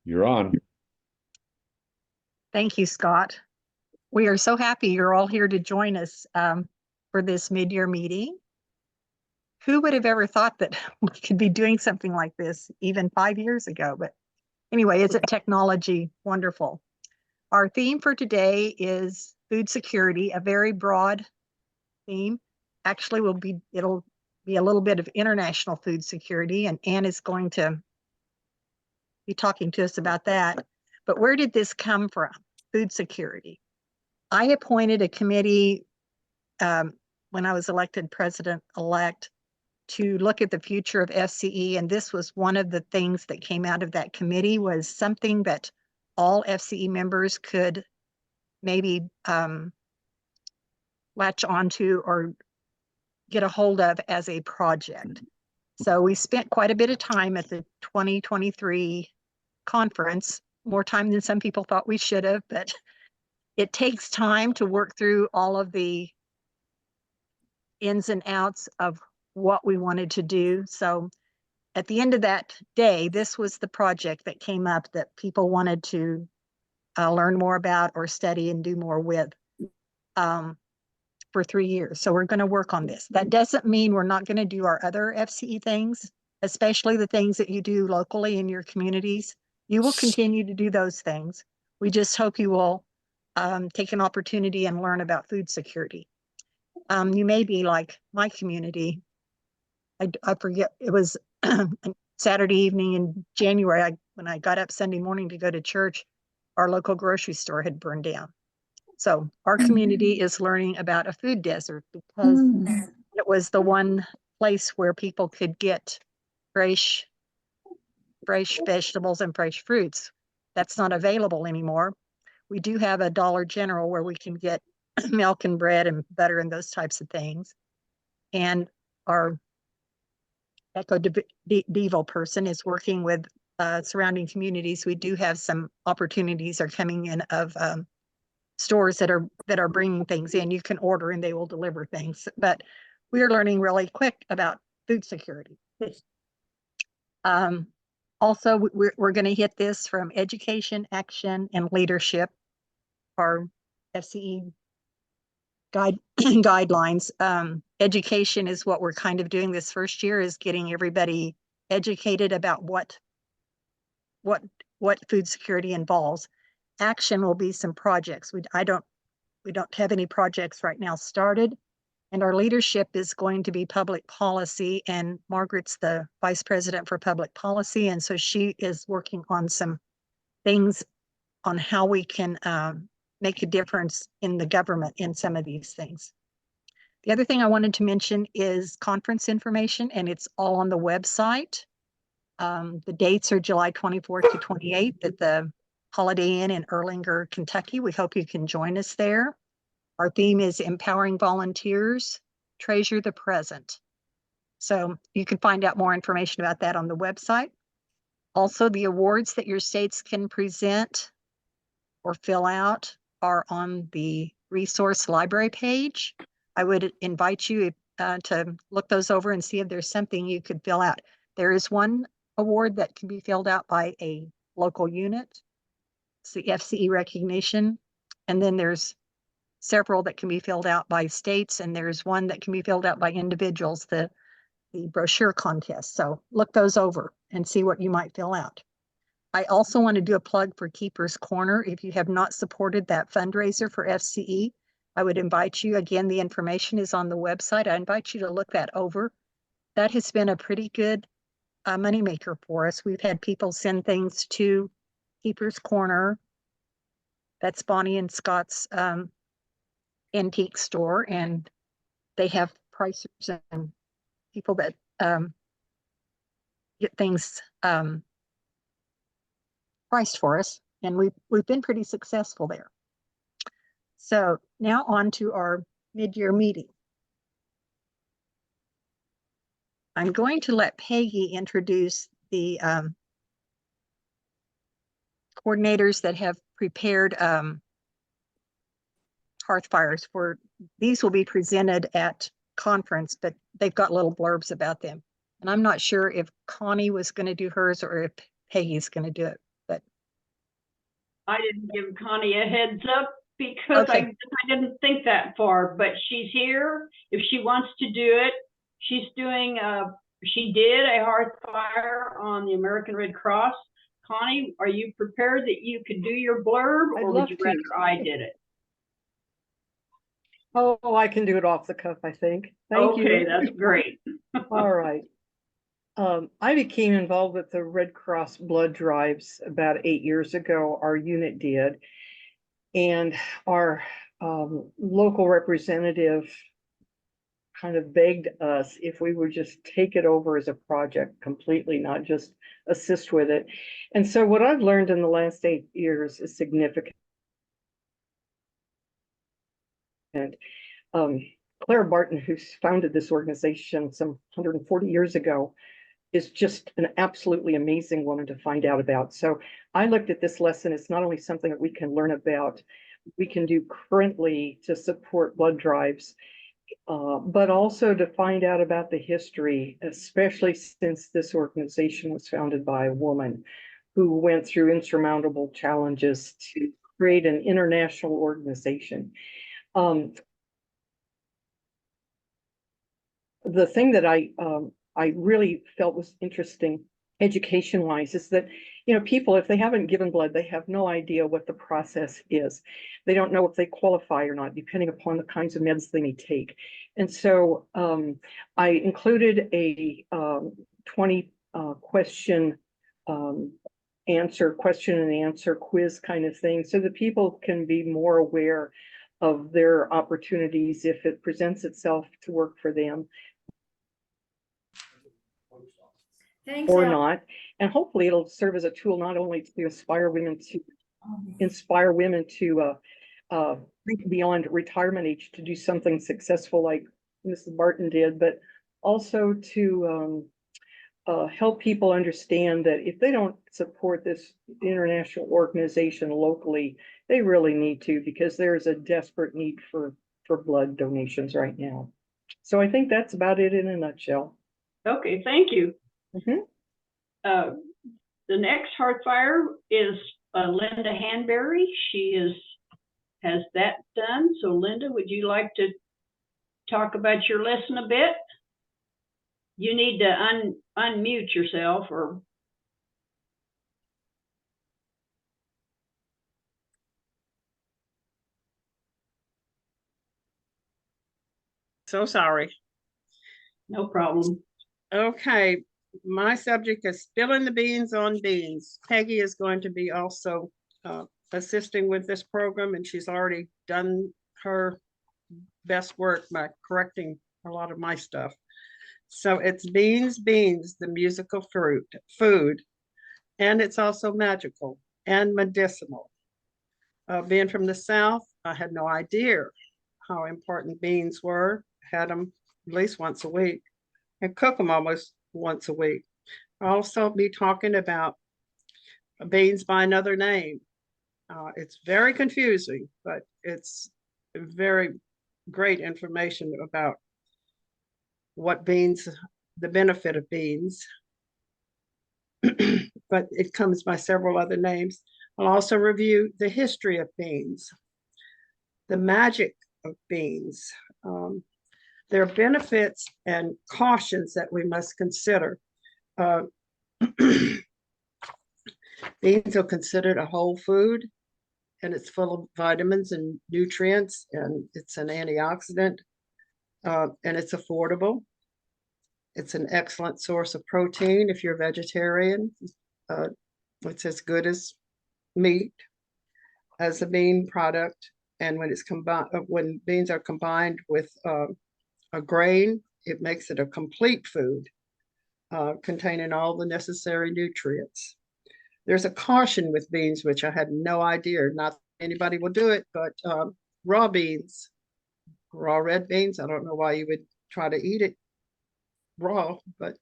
You're on. Thank you, Scott. We are so happy you're all here to join us for this mid-year meeting. Who would have ever thought that we could be doing something like this even 5 years ago? But anyway, isn't technology wonderful? Our theme for today is food security, a very broad theme. Actually, it'll be a little bit of international food security, and Anne is going to be talking to us about that. But where did this come from? Food security. I appointed a committee when I was elected president-elect to look at the future of FCE, and this was one of the things that came out of that committee, was something that all FCE members could maybe latch onto or get a hold of as a project. So we spent quite a bit of time at the 2023 conference, more time than some people thought we should have, but it takes time to work through all of the ins and outs of what we wanted to do. So at the end of that day, this was the project that came up that people wanted to learn more about or study and do more with for 3 years. So we're going to work on this. That doesn't mean we're not going to do our other FCE things, especially the things that you do locally in your communities. You will continue to do those things. We just hope you will take an opportunity and learn about food security. You may be like my community. I forget, it was Saturday evening in January, when I got up Sunday morning to go to church, our local grocery store had burned down. So our community is learning about a food desert because it was the one place where people could get fresh vegetables and fresh fruits. That's not available anymore. We do have a Dollar General where we can get milk and bread and butter and those types of things. And our Eco Devo person is working with surrounding communities. We do have some opportunities are coming in of stores that are bringing things in. You can order and they will deliver things. But we are learning really quick about food security. Also, we're going to hit this from education, action, and leadership, our FCE guidelines. Education is what we're kind of doing this first year, is getting everybody educated about what food security involves. Action will be some projects. We don't have any projects right now started, and our leadership is going to be public policy, and Margaret's the vice president for public policy, and so she is working on some things on how we can make a difference in the government in some of these things. The other thing I wanted to mention is conference information, and it's all on the website. The dates are July 24th to 28th at the Holiday Inn in Erlanger, Kentucky. We hope you can join us there. Our theme is empowering volunteers, treasure the present. So you can find out more information about that on the website. Also, the awards that your states can present or fill out are on the resource library page. I would invite you to look those over and see if there's something you could fill out. There is one award that can be filled out by a local unit. It's the FCE recognition. And then there's several that can be filled out by states, and there's one that can be filled out by individuals, the brochure contest. So look those over and see what you might fill out. I also want to do a plug for Keeper's Corner. If you have not supported that fundraiser for FCE, I would invite you, again, the information is on the website. I invite you to look that over. That has been a pretty good moneymaker for us. We've had people send things to Keeper's Corner. That's Bonnie and Scott's antique store, and they have pricers and people that get things priced for us, and we've been pretty successful there. So now on to our mid-year meeting. I'm going to let Peggy introduce the coordinators that have prepared hearth fires for. These will be presented at conference, but they've got little blurbs about them. And I'm not sure if Connie was going to do hers or if Peggy's going to do it, but I didn't give Connie a heads up because Okay. I didn't think that far, but she's here. If she wants to do it, she's doing, she did a hearth fire on the American Red Cross. Connie, are you prepared that you could do your blurb, I'd or love would you to. rather I did it? Oh, I can do it off the cuff, I think. Thank you. Okay, that's great. All right. I became involved with the Red Cross blood drives about 8 years ago. Our unit did. And our local representative kind of begged us if we would just take it over as a project completely, not just assist with it. And so what I've learned in the last 8 years is significant. Claire Barton, who founded this organization some 140 years ago, is just an absolutely amazing woman to find out about. So I looked at this lesson as not only something that we can learn about, we can do currently to support blood drives, but also to find out about the history, especially since this organization was founded by a woman who went through insurmountable challenges to create an international organization. The thing that I really felt was interesting education-wise is that, people, if they haven't given blood, they have no idea what the process is. They don't know if they qualify or not, depending upon the kinds of meds they may take. And so I included a 20 question and answer quiz kind of thing so that people can be more aware of their opportunities if it presents itself to work for them. Thanks, Or Al. not, and hopefully it'll serve as a tool not only to inspire women to think beyond retirement age to do something successful like Mrs. Barton did, but also to help people understand that if they don't support this international organization locally, they really need to, because there's a desperate need for blood donations right now. So I think that's about it in a nutshell. Okay, thank you. Mhm. The next hearth fire is Linda Hanberry. She has that done. So Linda, would you like to talk about your lesson a bit? You need to unmute yourself, or So sorry. no problem. Okay, my subject is spilling the beans on beans. Peggy is going to be also assisting with this program, and she's already done her best work by correcting a lot of my stuff. So it's beans, the musical food, and it's also magical and medicinal. Being from the South, I had no idea how important beans were. Had them at least once a week and cook them almost once a week. I'll also be talking about beans by another name. It's very confusing, but it's very great information about what beans, the benefit of beans, but it comes by several other names. I'll also review the history of beans, the magic of beans, their benefits and cautions that we must consider. Beans are considered a whole food, and it's full of vitamins and nutrients, and it's an antioxidant, and it's affordable. It's an excellent source of protein if you're a vegetarian. It's as good as meat as a bean product. And when it's combined, when beans are combined with a grain, it makes it a complete food containing all the necessary nutrients. There's a caution with beans, which I had no idea. Not anybody will do it, but raw beans, raw red beans, I don't know why you would try to eat it raw, but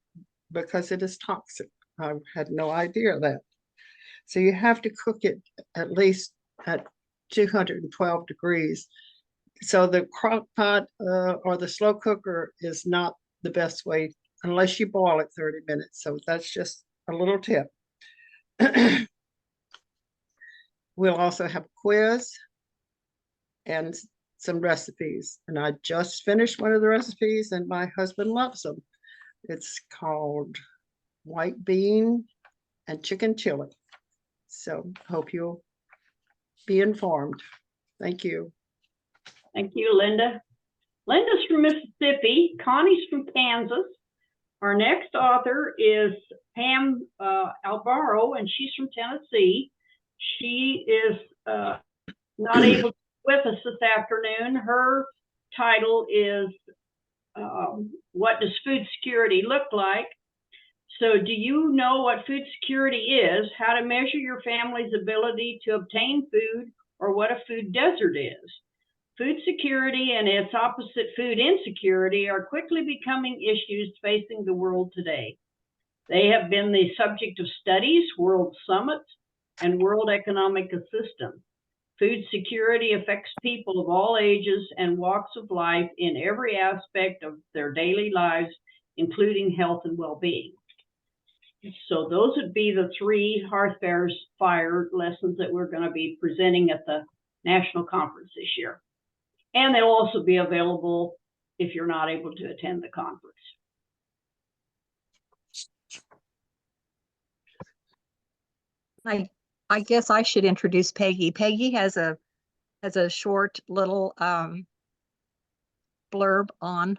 because it is toxic. I had no idea of that. So you have to cook it at least at 212 degrees. So the crock pot or the slow cooker is not the best way unless you boil it 30 minutes. So that's just a little tip. We'll also have a quiz and some recipes. And I just finished one of the recipes and my husband loves them. It's called white bean and chicken chili. So hope you'll be informed. Thank you. Thank you, Linda. Linda's from Mississippi. Connie's from Kansas. Our next author is Pam Albaro, and she's from Tennessee. She is not able to be with us this afternoon. Her title is What Does Food Security Look Like? So do you know what food security is, how to measure your family's ability to obtain food, or what a food desert is? Food security and its opposite, food insecurity, are quickly becoming issues facing the world today. They have been the subject of studies, world summits, and world economic assistance. Food security affects people of all ages and walks of life in every aspect of their daily lives, including health and well-being. So those would be the 3 Hearth Fire lessons that we're going to be presenting at the national conference this year. And they'll also be available if you're not able to attend the conference. I guess I should introduce Peggy. Peggy has a short little blurb on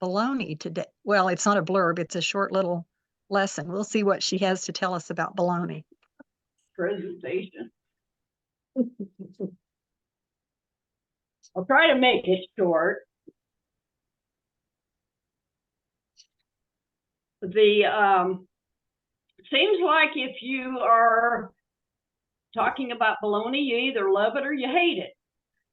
bologna today. Well, it's not a blurb, it's a short little lesson. We'll see what she has to tell us about bologna. Presentation. I'll try to make it short. Seems like if you are talking about bologna, you either love it or you hate it.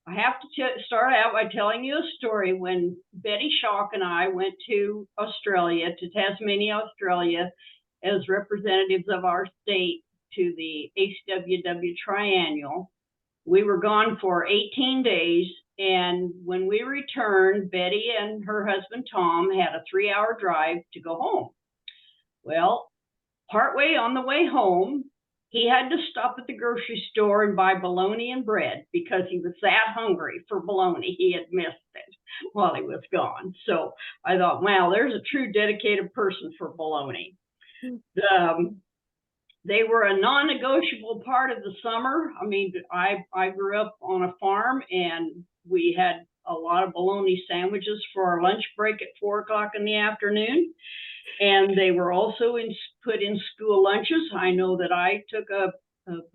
I have to start out by telling you a story. When Betty Schock and I went to Australia, to Tasmania, Australia, as representatives of our state to the HWW Triennial, we were gone for 18 days. And when we returned, Betty and her husband, Tom, had a 3-hour drive to go home. Well, partway on the way home, he had to stop at the grocery store and buy bologna and bread because he was that hungry for bologna. He had missed it while he was gone. So I thought, wow, there's a true dedicated person for bologna. They were a non-negotiable part of the summer. I mean, I grew up on a farm and we had a lot of bologna sandwiches for our lunch break at 4 o'clock in the afternoon. And they were also put in school lunches. I know that I took a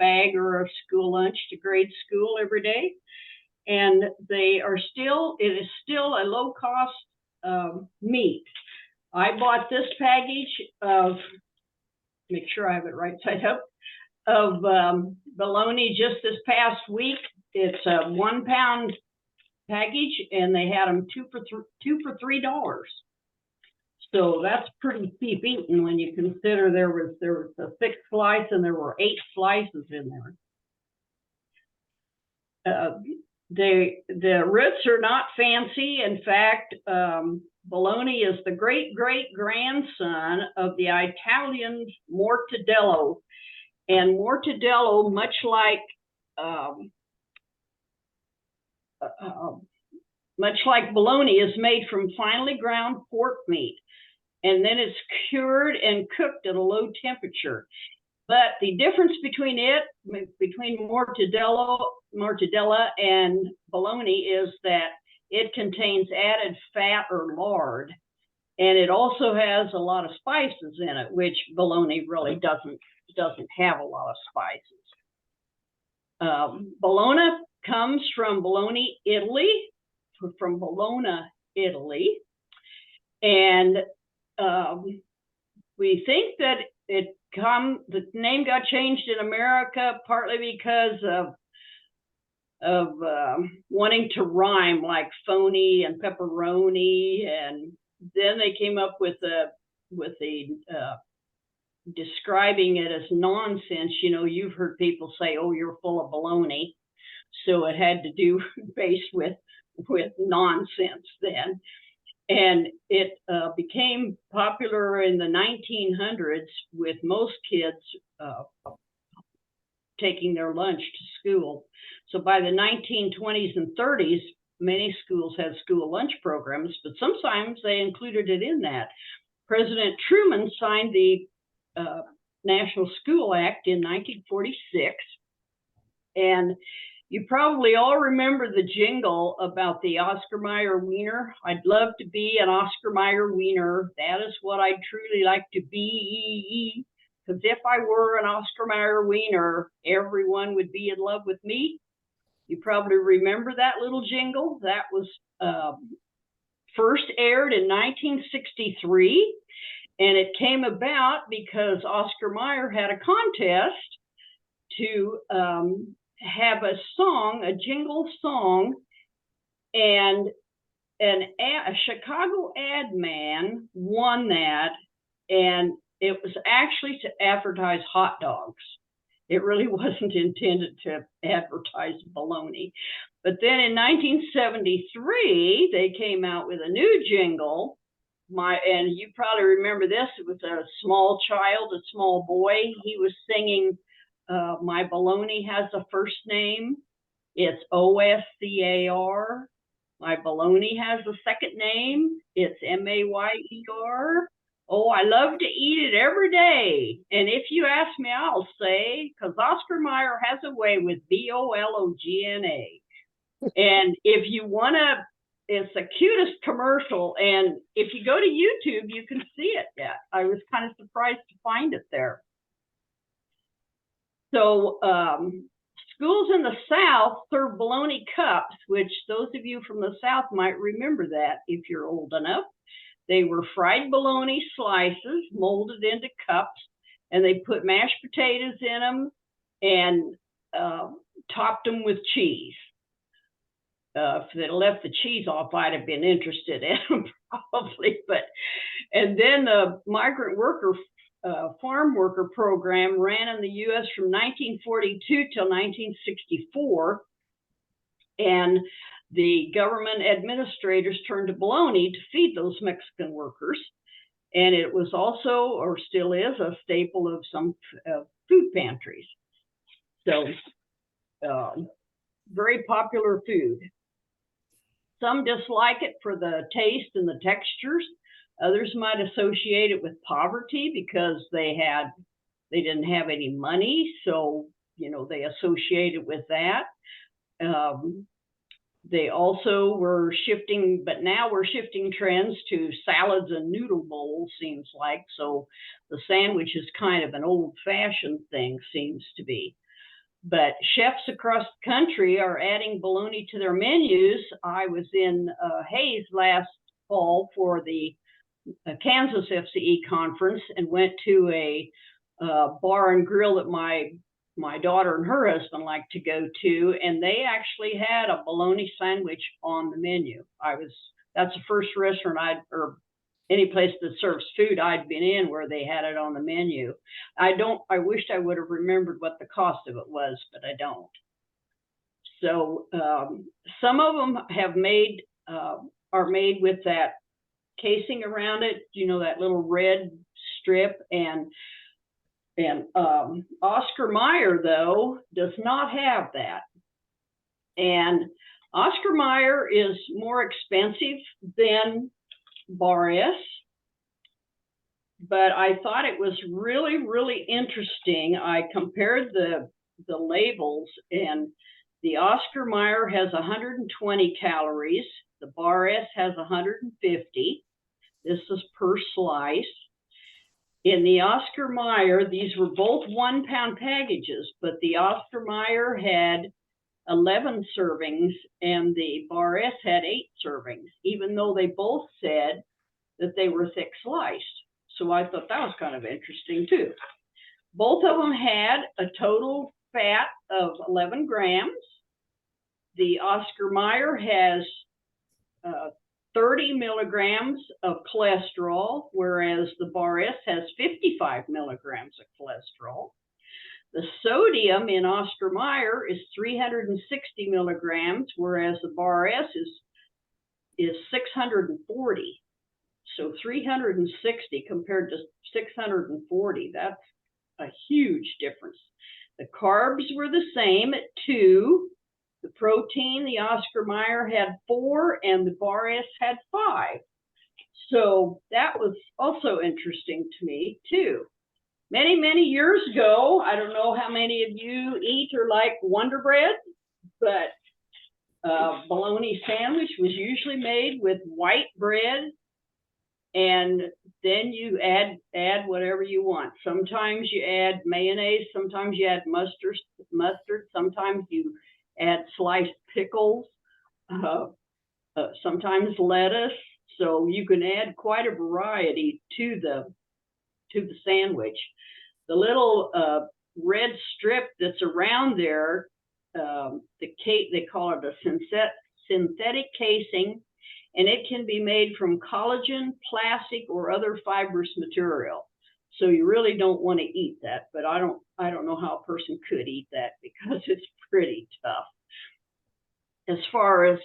bag or a school lunch to grade school every day. And it is still a low cost meat. I bought this package of, make sure I have it right side up, of bologna just this past week. It's a 1 pound package and they had them two for $3. So that's pretty cheap eating when you consider there was a 6 slice and there were 8 slices in there. The roots are not fancy. In fact, bologna is the great-great-grandson of the Italian mortadello. And mortadello, much like bologna, is made from finely ground pork meat. And then it's cured and cooked at a low temperature. But the difference between mortadella and bologna is that it contains added fat or lard. And it also has a lot of spices in it, which bologna really doesn't have a lot of spices. Bologna comes from Bologna, Italy, and we think that the name got changed in America partly because of wanting to rhyme, like phony and pepperoni, and then they came up with describing it as nonsense. You know, you've heard people say, "Oh, you're full of baloney," so it had to do based with nonsense then. And it became popular in the 1900s with most kids taking their lunch to school. So by the 1920s and 30s, many schools had school lunch programs, but sometimes they included it in that. President Truman signed the National School Act in 1946, and you probably all remember the jingle about the Oscar Mayer wiener. I'd love to be an Oscar Mayer wiener. That is what I'd truly like to be. Because if I were an Oscar Mayer wiener, everyone would be in love with me. You probably remember that little jingle. That was first aired in 1963. And it came about because Oscar Mayer had a contest to have a song, a jingle song, and a Chicago ad man won that, and it was actually to advertise hot dogs. It really wasn't intended to advertise bologna. But then in 1973, they came out with a new jingle. And you probably remember this. It was a small child, a small boy. He was singing, my bologna has a first name. It's OSCAR. My bologna has a second name. It's MAYER. Oh, I love to eat it every day. And if you ask me, I'll say, because Oscar Mayer has a way with BOLOGNA. And if you want to, it's the cutest commercial. And if you go to YouTube, you can see it yet. I was kind of surprised to find it there. So schools in the South serve bologna cups, which those of you from the South might remember that if you're old enough. They were fried bologna slices molded into cups, and they put mashed potatoes in them and topped them with cheese. If they left the cheese off, I'd have been interested in them probably. And then the migrant worker farm worker program ran in the U.S. from 1942 till 1964, and the government administrators turned to bologna to feed those Mexican workers. And it was also, or still is, a staple of some food pantries. So very popular food. Some dislike it for the taste and the textures. Others might associate it with poverty because they didn't have any money. So, they associate it with that. They also were shifting, but now we're shifting trends to salads and noodle bowls, seems like. So the sandwich is kind of an old-fashioned thing, seems to be. But chefs across the country are adding bologna to their menus. I was in Hayes last fall for the Kansas FCE conference and went to a bar and grill that my daughter and her husband like to go to, and they actually had a bologna sandwich on the menu. That's the first restaurant or any place that serves food I'd been in where they had it on the menu. I wished I would have remembered what the cost of it was, but I don't. So some of them are made with that casing around it, that little red strip, and Oscar Mayer, though, does not have that. And Oscar Mayer is more expensive than Bar S, but I thought it was really, really interesting. I compared the labels, and the Oscar Mayer has 120 calories. The Bar S has 150. This is per slice. In the Oscar Mayer, these were both 1 pound packages, but the Oscar Mayer had 11 servings and the Bar S had 8 servings, even though they both said that they were thick sliced. So I thought that was kind of interesting too. Both of them had a total fat of 11 grams. The Oscar Mayer has 30 milligrams of cholesterol, whereas the Bar S has 55 milligrams of cholesterol. The sodium in Oscar Mayer is 360 milligrams, whereas the Bar S is 640. So 360 compared to 640, that's a huge difference. The carbs were the same at 2. The protein, the Oscar Mayer had 4, and the Bar S had 5. So that was also interesting to me too. Many, many years ago, I don't know how many of you eat or like Wonder Bread, but bologna sandwich was usually made with white bread, and then you add whatever you want. Sometimes you add mayonnaise, sometimes you add mustard, sometimes you add sliced pickles, sometimes lettuce. So you can add quite a variety to the sandwich. The little red strip that's around there, they call it a synthetic casing, and it can be made from collagen, plastic, or other fibrous material. So you really don't want to eat that, but I don't know how a person could eat that because it's pretty tough. As far as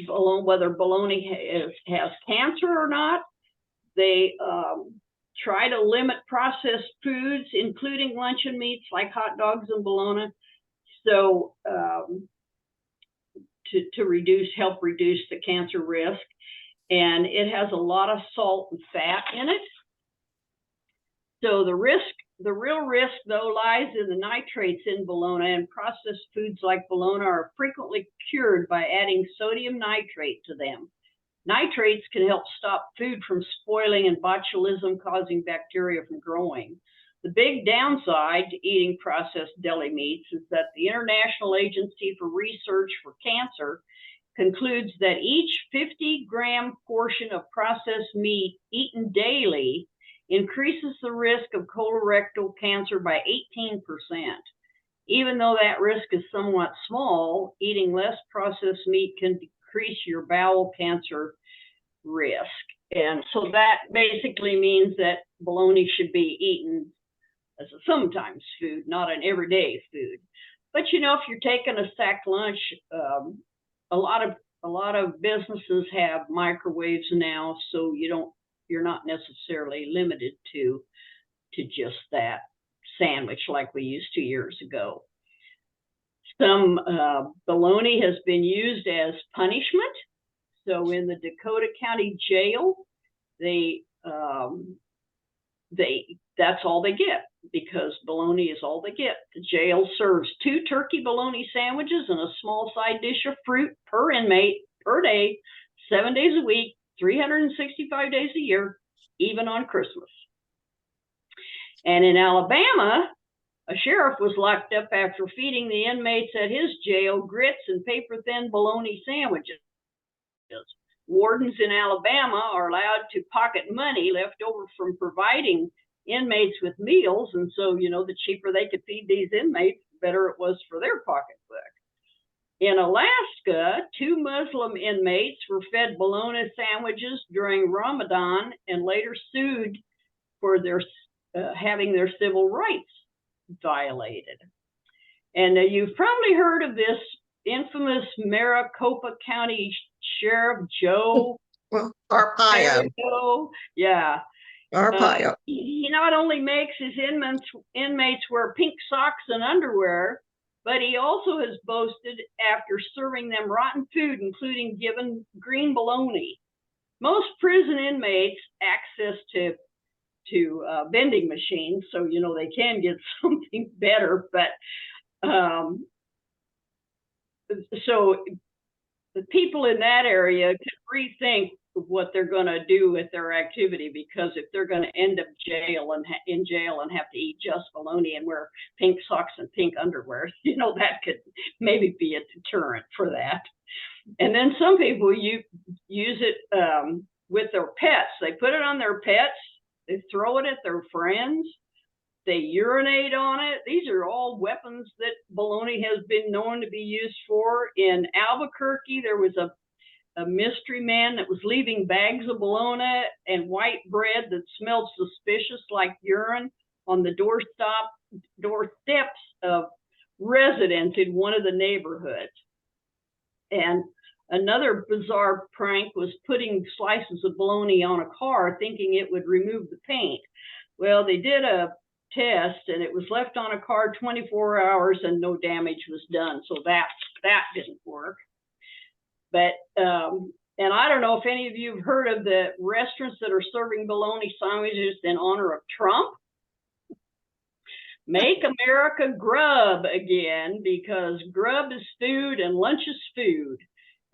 whether bologna has cancer or not, they try to limit processed foods, including luncheon meats like hot dogs and bologna, so to help reduce the cancer risk. And it has a lot of salt and fat in it. So the real risk though lies in the nitrates in bologna, and processed foods like bologna are frequently cured by adding sodium nitrate to them. Nitrates can help stop food from spoiling and botulism causing bacteria from growing. The big downside to eating processed deli meats is that the International Agency for Research for Cancer concludes that each 50-gram portion of processed meat eaten daily increases the risk of colorectal cancer by 18%. Even though that risk is somewhat small, eating less processed meat can decrease your bowel cancer risk. And so that basically means that bologna should be eaten as a sometimes food, not an everyday food. But you know, if you're taking a sack lunch, a lot of businesses have microwaves now, so you're not necessarily limited to just that sandwich like we used 2 years ago. Some bologna has been used as punishment. So in the Dakota County Jail, that's all they get, because bologna is all they get. The jail serves 2 turkey bologna sandwiches and a small side dish of fruit per inmate per day, 7 days a week, 365 days a year, even on Christmas. And in Alabama, a sheriff was locked up after feeding the inmates at his jail grits and paper-thin bologna sandwiches. Wardens in Alabama are allowed to pocket money left over from providing inmates with meals, and so, you know, the cheaper they could feed these inmates, the better it was for their pocketbook. In Alaska, 2 Muslim inmates were fed bologna sandwiches during Ramadan and later sued for their having their civil rights violated. And you've probably heard of this infamous Maricopa County Sheriff Joe Well, Arpaio. Yeah. Arpaio. He not only makes his inmates wear pink socks and underwear, but he also has boasted after serving them rotten food, including giving green bologna. Most prison inmates access to vending machines, so you know they can get something better, but so the people in that area can rethink what they're going to do with their activity, because if they're going to end up in jail and have to eat just bologna and wear pink socks and pink underwear, you know, that could maybe be a deterrent for that. And then some people use it with their pets. They put it on their pets, they throw it at their friends, they urinate on it. These are all weapons that bologna has been known to be used for. In Albuquerque, there was a mystery man that was leaving bags of bologna and white bread that smelled suspicious like urine on the doorsteps of residents in one of the neighborhoods. And another bizarre prank was putting slices of bologna on a car thinking it would remove the paint. Well, they did a test, and it was left on a car 24 hours and no damage was done. So that didn't work. But, and I don't know if any of you have heard of the restaurants that are serving bologna sandwiches in honor of Trump. Make America grub again, because grub is food and lunch is food.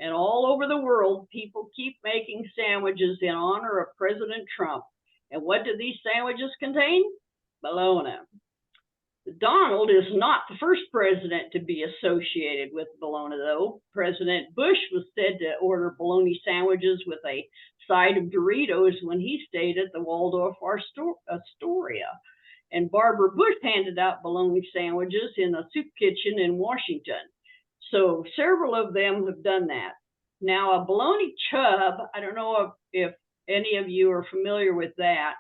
And all over the world, people keep making sandwiches in honor of President Trump. And what do these sandwiches contain? Bologna. Donald is not the first president to be associated with bologna, though. President Bush was said to order bologna sandwiches with a side of Doritos when he stayed at the Waldorf Astoria. And Barbara Bush handed out bologna sandwiches in a soup kitchen in Washington. So several of them have done that. Now, a bologna chub, I don't know if any of you are familiar with that.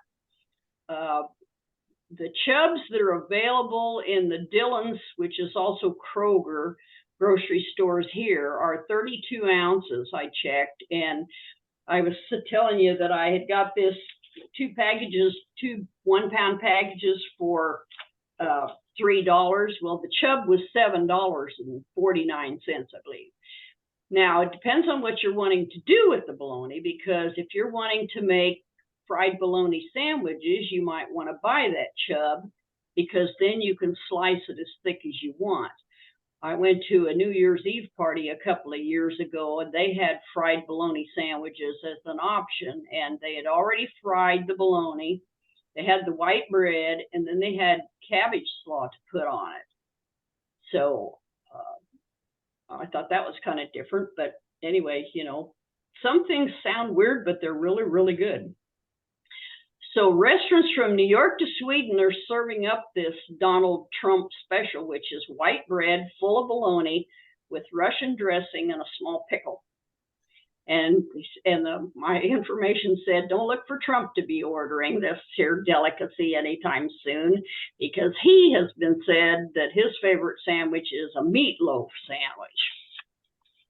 The chubs that are available in the Dillon's, which is also Kroger grocery stores here, are 32 ounces, I checked. And I was telling you that I had got this two 1-pound packages for $3. Well, the chub was $7.49, I believe. Now, it depends on what you're wanting to do with the bologna, because if you're wanting to make fried bologna sandwiches, you might want to buy that chub, because then you can slice it as thick as you want. I went to a New Year's Eve party a couple of years ago, and they had fried bologna sandwiches as an option, and they had already fried the bologna. They had the white bread, and then they had cabbage slaw to put on it. So I thought that was kind of different, but anyway, you know, some things sound weird, but they're really, really good. So restaurants from New York to Sweden are serving up this Donald Trump special, which is white bread full of bologna with Russian dressing and a small pickle. And my information said, don't look for Trump to be ordering this here delicacy anytime soon, because he has been said that his favorite sandwich is a meatloaf sandwich.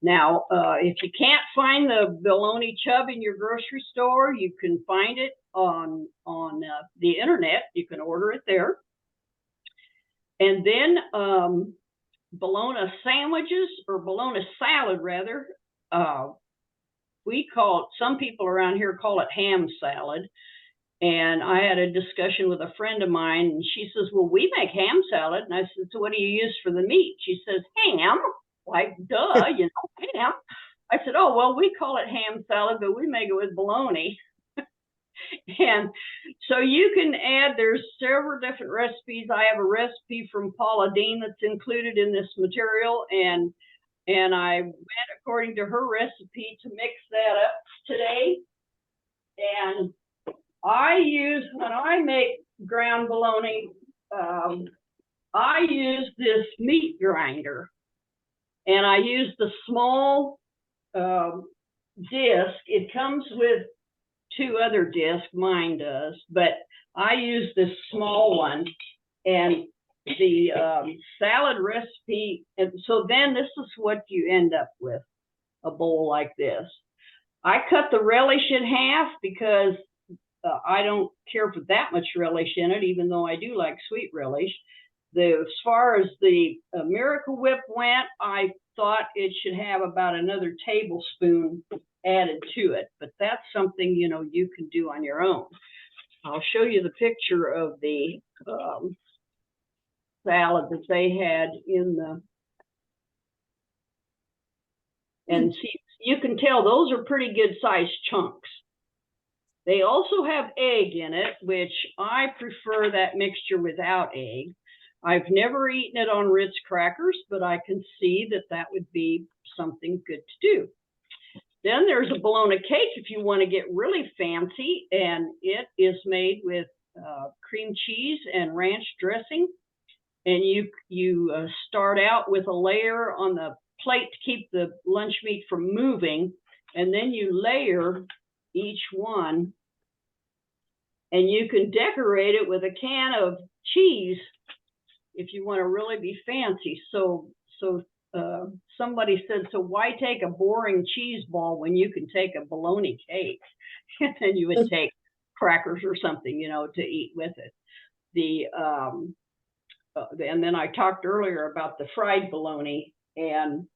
Now, if you can't find the bologna chub in your grocery store, you can find it on the internet. You can order it there. And then bologna sandwiches, or bologna salad rather, we call it, some people around here call it ham salad. And I had a discussion with a friend of mine, and she says, well, we make ham salad. And I said, so what do you use for the meat? She says, ham. Like, duh, you know, ham. I said, oh, well, we call it ham salad, but we make it with bologna. And so you can add, there's several different recipes. I have a recipe from Paula Dean that's included in this material, and I went according to her recipe to mix that up today. And I use, when I make ground bologna, I use this meat grinder, and I use the small disc. It comes with 2 other discs, mine does, but I use this small one, and the salad recipe. And so then this is what you end up with, a bowl like this. I cut the relish in half because I don't care for that much relish in it, even though I do like sweet relish. As far as the Miracle Whip went, I thought it should have about another tablespoon added to it, but that's something, you know, you can do on your own. I'll show you the picture of the salad that they had in the, and see, you can tell those are pretty good sized chunks. They also have egg in it, which I prefer that mixture without egg. I've never eaten it on Ritz crackers, but I can see that that would be something good to do. Then there's a bologna cake if you want to get really fancy, and it is made with cream cheese and ranch dressing. And you start out with a layer on the plate to keep the lunch meat from moving, and then you layer each one, and you can decorate it with a can of cheese if you want to really be fancy. So somebody said, so why take a boring cheese ball when you can take a bologna cake? And you would take crackers or something, you know, to eat with it. And then I talked earlier about the fried bologna, and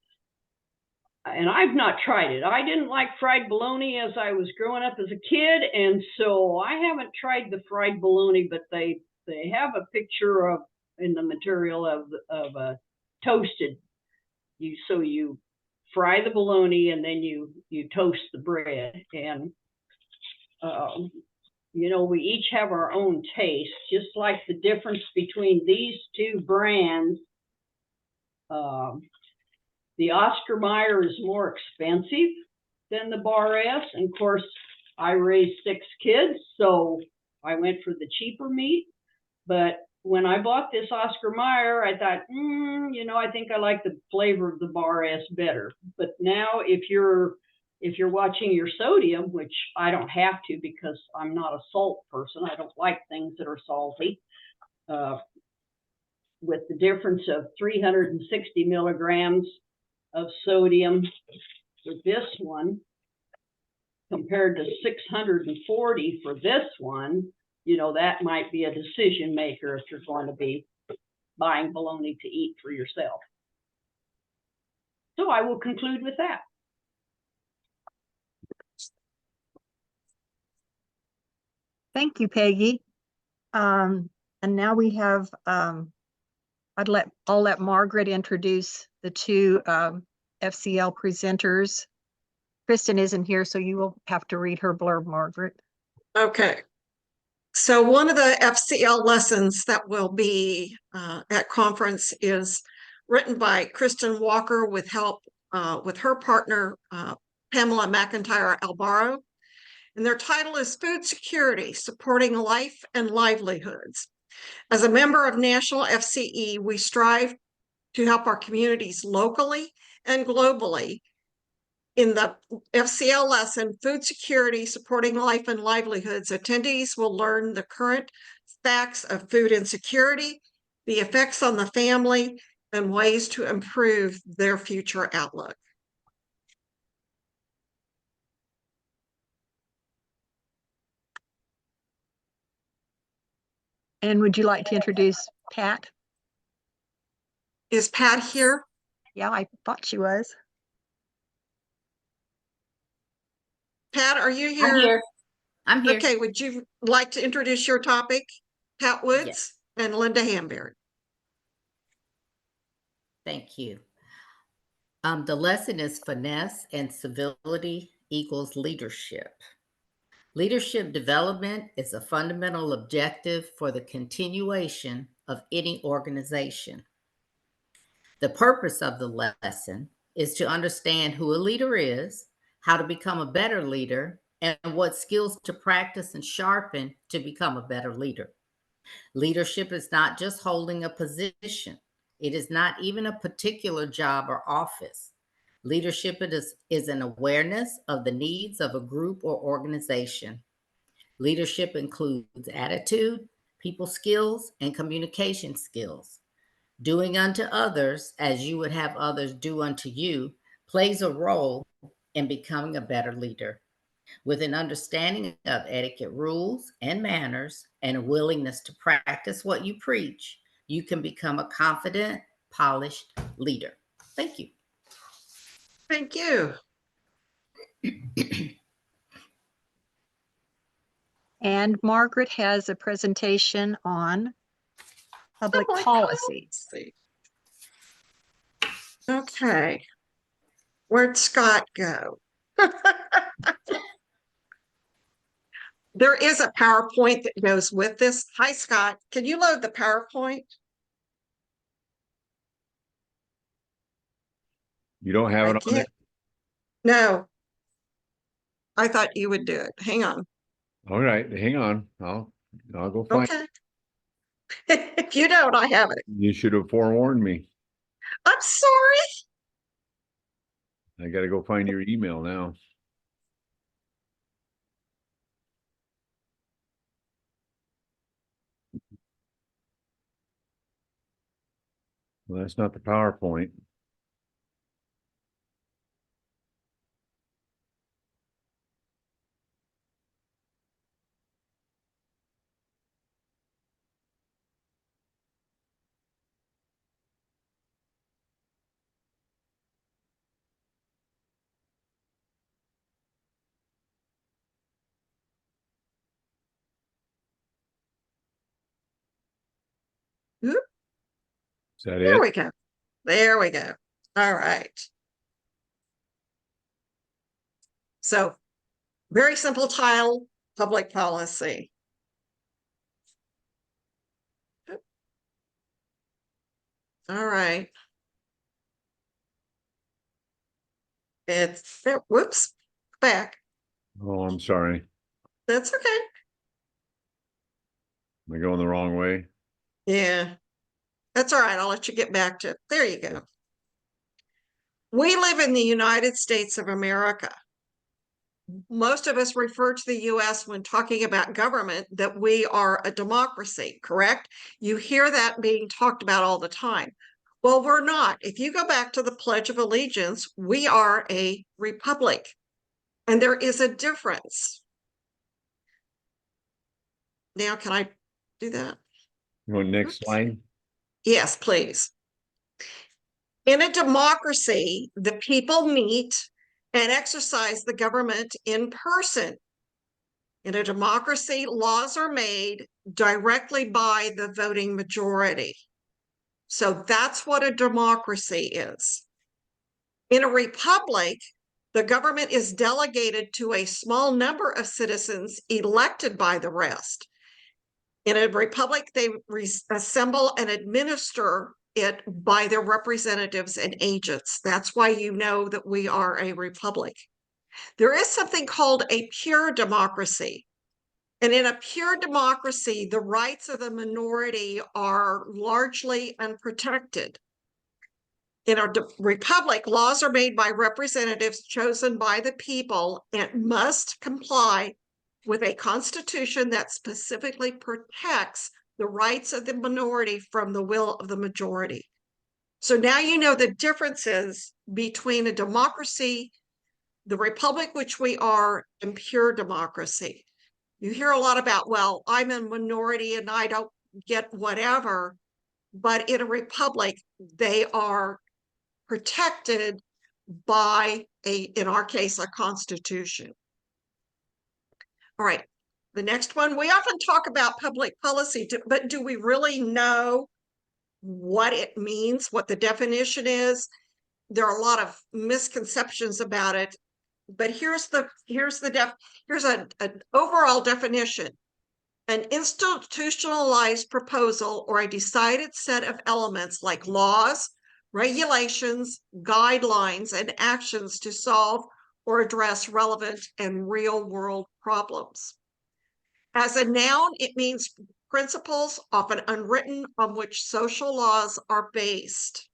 I've not tried it. I didn't like fried bologna as I was growing up as a kid, and so I haven't tried the fried bologna, but they have a picture of in the material of a toasted. So you fry the bologna and then you toast the bread, and we each have our own taste, just like the difference between these two brands. The Oscar Mayer is more expensive than the Bar S. And of course, I raised 6 kids, so I went for the cheaper meat. But when I bought this Oscar Mayer, I thought, I think I like the flavor of the Bar S better. But now if you're watching your sodium, which I don't have to because I'm not a salt person, I don't like things that are salty, with the difference of 360 milligrams of sodium for this one compared to 640 for this one, that might be a decision maker if you're going to be buying bologna to eat for yourself. So I will conclude with that. Thank you, Peggy. And now we have, I'll let Margaret introduce the 2 FCL presenters. Kristen isn't here, so you will have to read her blurb, Margaret. Okay. So one of the FCL lessons that will be at conference is written by Kristen Walker with help with her partner, Pamela McIntyre Albaro. And their title is Food Security, Supporting Life and Livelihoods. As a member of National FCE, we strive to help our communities locally and globally. In the FCL lesson, Food Security, Supporting Life and Livelihoods, attendees will learn the current facts of food insecurity, the effects on the family, and ways to improve their future outlook. And would you like to introduce Pat? Is Pat here? Yeah, I thought she was. Pat, are you here? I'm here. I'm here. Okay, would you like to introduce your topic? Pat Woods Yes. and Linda Hamberry. Thank you. The lesson is finesse and civility equals leadership. Leadership development is a fundamental objective for the continuation of any organization. The purpose of the lesson is to understand who a leader is, how to become a better leader, and what skills to practice and sharpen to become a better leader. Leadership is not just holding a position. It is not even a particular job or office. Leadership is an awareness of the needs of a group or organization. Leadership includes attitude, people skills, and communication skills. Doing unto others as you would have others do unto you plays a role in becoming a better leader. With an understanding of etiquette rules and manners and a willingness to practice what you preach, you can become a confident, polished leader. Thank you. Thank you. And Margaret has a presentation on public policy. Okay. Where'd Scott go? There is a PowerPoint that goes with this. Hi, Scott. Can you load the PowerPoint? You don't have it on there? No. I thought you would do it. Hang on. All right, hang on. I'll go find it. Okay. If you don't, I have it. You should have forewarned me. I'm sorry. I gotta go find your email now. Well, that's not the PowerPoint. Is that There it? we go. There we go. All right. So very simple title, public policy. All right. It's, whoops, back. Oh, I'm sorry. That's okay. Am I going the wrong way? Yeah, that's all right. I'll let you get back to it. There you go. We live in the United States of America. Most of us refer to the US when talking about government that we are a democracy, correct? You hear that being talked about all the time. Well, we're not. If you go back to the Pledge of Allegiance, we are a republic, and there is a difference. Now, can I do that? You want next Oops. slide? Yes, please. In a democracy, the people meet and exercise the government in person. In a democracy, laws are made directly by the voting majority. So that's what a democracy is. In a republic, the government is delegated to a small number of citizens elected by the rest. In a republic, they assemble and administer it by their representatives and agents. That's why you know that we are a republic. There is something called a pure democracy. And in a pure democracy, the rights of the minority are largely unprotected. In a republic, laws are made by representatives chosen by the people and must comply with a constitution that specifically protects the rights of the minority from the will of the majority. So now you know the differences between a democracy, the republic which we are, and pure democracy. You hear a lot about, well, I'm a minority and I don't get whatever, but in a republic, they are protected by in our case, a constitution. All right, the next one, we often talk about public policy, but do we really know what it means, what the definition is? There are a lot of misconceptions about it, but here's an overall definition. An institutionalized proposal or a decided set of elements like laws, regulations, guidelines, and actions to solve or address relevant and real-world problems. As a noun, it means principles, often unwritten, on which social laws are based.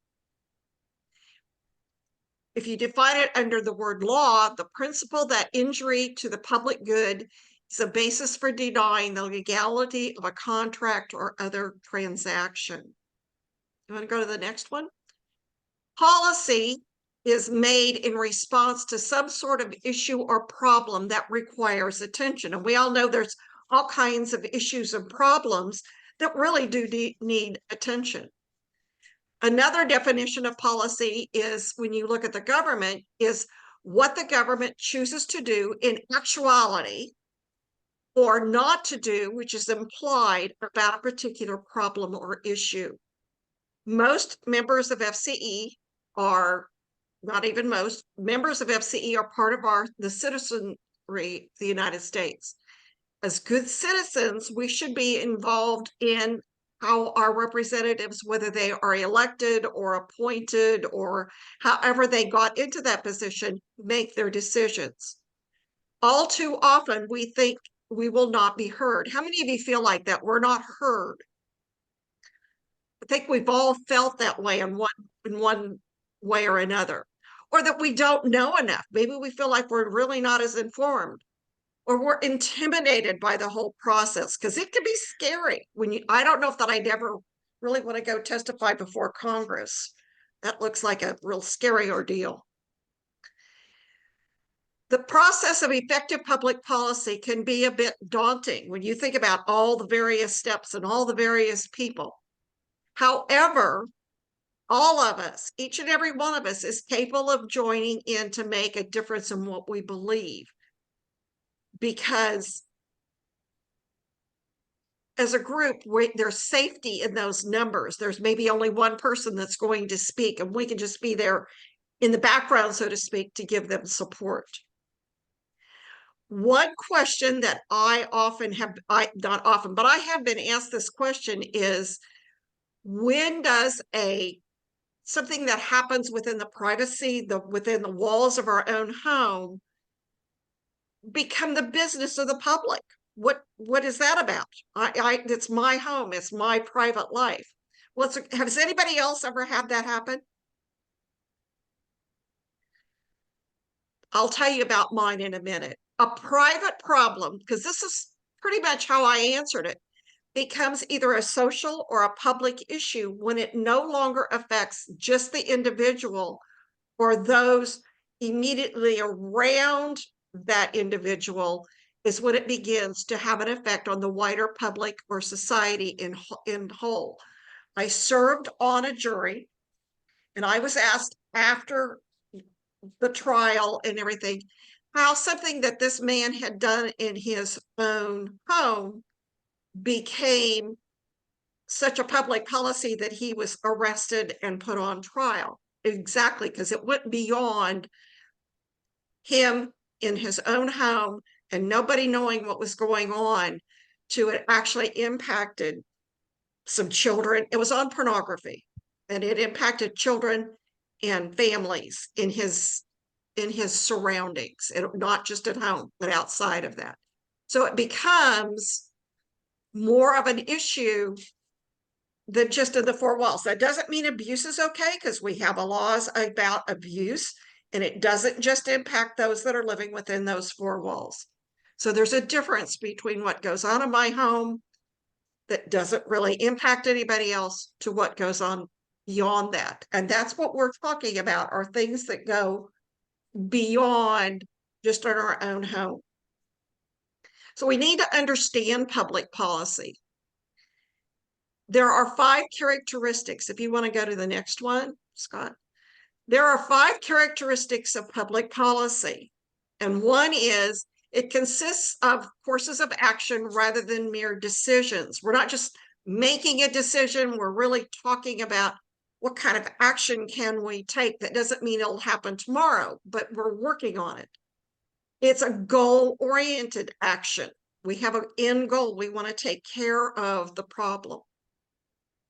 If you define it under the word law, the principle that injury to the public good is a basis for denying the legality of a contract or other transaction. You want to go to the next one? Policy is made in response to some sort of issue or problem that requires attention. And we all know there's all kinds of issues and problems that really do need attention. Another definition of policy is, when you look at the government, is what the government chooses to do in actuality or not to do, which is implied about a particular problem or issue. Most members of FCE are, not even most, members of FCE are part of the citizenry of the United States. As good citizens, we should be involved in how our representatives, whether they are elected or appointed or however they got into that position, make their decisions. All too often, we think we will not be heard. How many of you feel like that? We're not heard. I think we've all felt that way in one way or another, or that we don't know enough. Maybe we feel like we're really not as informed, or we're intimidated by the whole process, because it can be scary when I don't know if that I'd ever really want to go testify before Congress. That looks like a real scary ordeal. The process of effective public policy can be a bit daunting when you think about all the various steps and all the various people. However, all of us, each and every one of us, is capable of joining in to make a difference in what we believe. Because as a group, there's safety in those numbers. There's maybe only one person that's going to speak, and we can just be there in the background, so to speak, to give them support. One question that I often have, not often, but I have been asked this question is, when does something that happens within the privacy, within the walls of our own home, become the business of the public? What is that about? It's my home, it's my private life. Well, has anybody else ever had that happen? I'll tell you about mine in a minute. A private problem, because this is pretty much how I answered it, becomes either a social or a public issue when it no longer affects just the individual or those immediately around that individual, is when it begins to have an effect on the wider public or society in whole. I served on a jury, and I was asked after the trial and everything, how something that this man had done in his own home became such a public policy that he was arrested and put on trial. Exactly, because it went beyond him in his own home and nobody knowing what was going on to it actually impacted some children. It was on pornography, and it impacted children and families in his surroundings, and not just at home, but outside of that. So it becomes more of an issue than just in the four walls. That doesn't mean abuse is okay, because we have laws about abuse, and it doesn't just impact those that are living within those four walls. So there's a difference between what goes on in my home that doesn't really impact anybody else to what goes on beyond that. And that's what we're talking about, are things that go beyond just in our own home. So we need to understand public policy. There are 5 characteristics. If you want to go to the next one, Scott. There are 5 characteristics of public policy. And one is, it consists of courses of action rather than mere decisions. We're not just making a decision, we're really talking about what kind of action can we take. That doesn't mean it'll happen tomorrow, but we're working on it. It's a goal-oriented action. We have an end goal. We want to take care of the problem.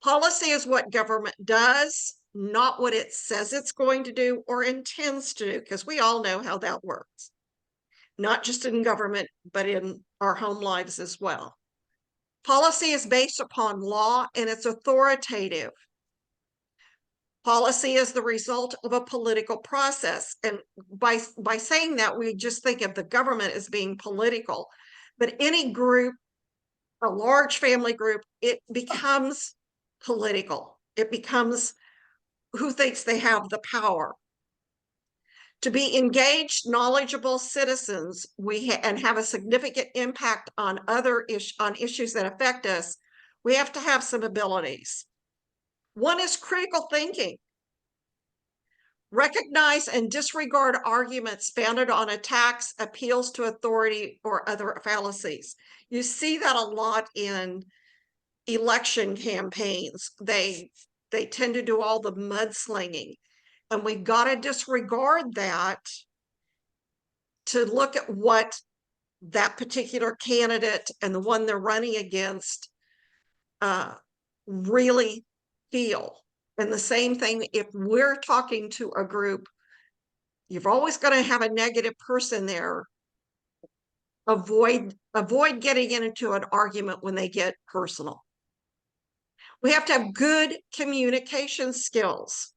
Policy is what government does, not what it says it's going to do or intends to do, because we all know how that works. Not just in government, but in our home lives as well. Policy is based upon law, and it's authoritative. Policy is the result of a political process. And by saying that, we just think of the government as being political. But any group, a large family group, it becomes political. It becomes who thinks they have the power. To be engaged, knowledgeable citizens, and have a significant impact on issues that affect us, we have to have some abilities. One is critical thinking. Recognize and disregard arguments founded on attacks, appeals to authority, or other fallacies. You see that a lot in election campaigns. They tend to do all the mudslinging. And we've got to disregard that to look at what that particular candidate and the one they're running against really feel. And the same thing, if we're talking to a group, you've always got to have a negative person there. Avoid getting into an argument when they get personal. We have to have good communication skills.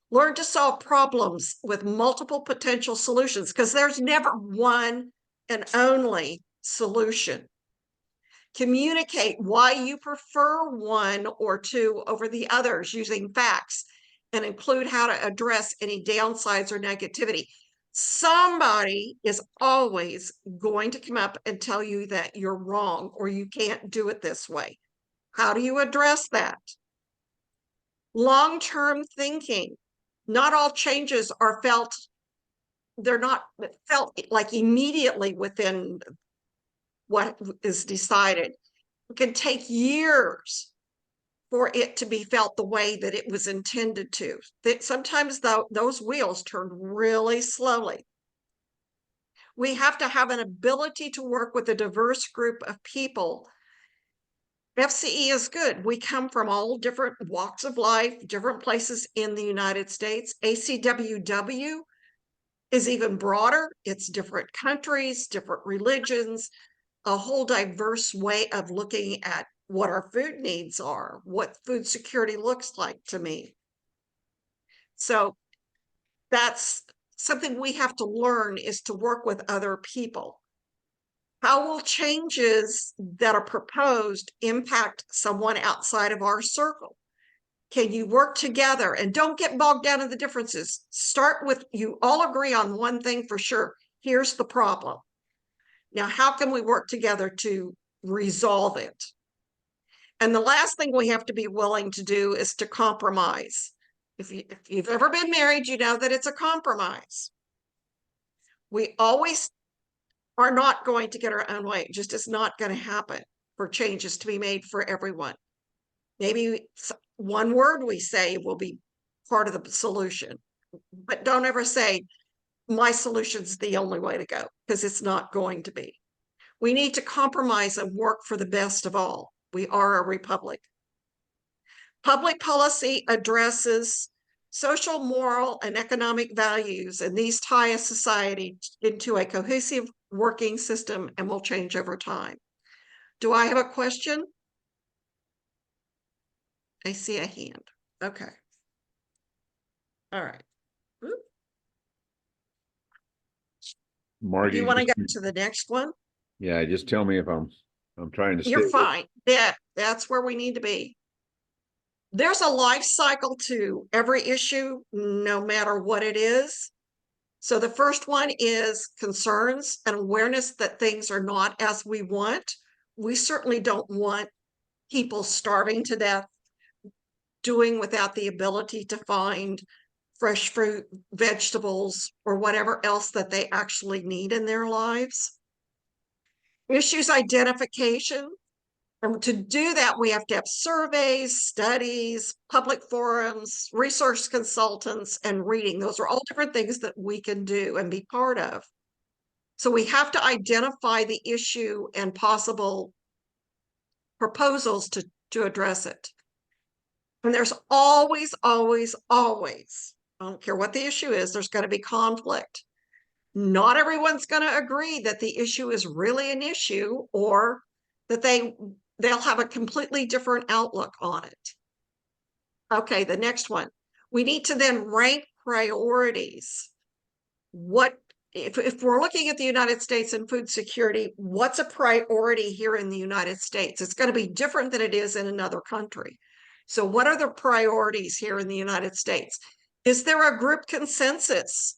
Learn to solve problems with multiple potential solutions, because there's never one and only solution. Communicate why you prefer one or two over the others using facts, and include how to address any downsides or negativity. Somebody is always going to come up and tell you that you're wrong or you can't do it this way. How do you address that? Long-term thinking. Not all changes are felt, they're not felt like immediately within what is decided. It can take years for it to be felt the way that it was intended to. That sometimes those wheels turn really slowly. We have to have an ability to work with a diverse group of people. FCE is good. We come from all different walks of life, different places in the United States. ACWW is even broader. It's different countries, different religions, a whole diverse way of looking at what our food needs are, what food security looks like to me. So that's something we have to learn, is to work with other people. How will changes that are proposed impact someone outside of our circle? Can you work together? And don't get bogged down in the differences. Start with, you all agree on one thing for sure. Here's the problem. Now, how can we work together to resolve it? And the last thing we have to be willing to do is to compromise. If you've ever been married, you know that it's a compromise. We always are not going to get our own way. It just is not going to happen for changes to be made for everyone. Maybe one word we say will be part of the solution, but don't ever say, my solution's the only way to go, because it's not going to be. We need to compromise and work for the best of all. We are a republic. Public policy addresses social, moral, and economic values, and these tie a society into a cohesive working system and will change over time. Do I have a question? I see a hand. Okay. All right. Do Margie, you want to go just- to the next one? yeah, just tell me if I'm trying to stay. You're fine. Yeah, that's where we need to be. There's a life cycle to every issue, no matter what it is. So the first one is concerns and awareness that things are not as we want. We certainly don't want people starving to death, doing without the ability to find fresh fruit, vegetables, or whatever else that they actually need in their lives. Issues identification. And to do that, we have to have surveys, studies, public forums, resource consultants, and reading. Those are all different things that we can do and be part of. So we have to identify the issue and possible proposals to address it. And there's always, always, always, I don't care what the issue is, there's going to be conflict. Not everyone's going to agree that the issue is really an issue, or that they'll have a completely different outlook on it. Okay, the next one. We need to then rank priorities. What if we're looking at the United States and food security, what's a priority here in the United States? It's going to be different than it is in another country. So what are the priorities here in the United States? Is there a group consensus?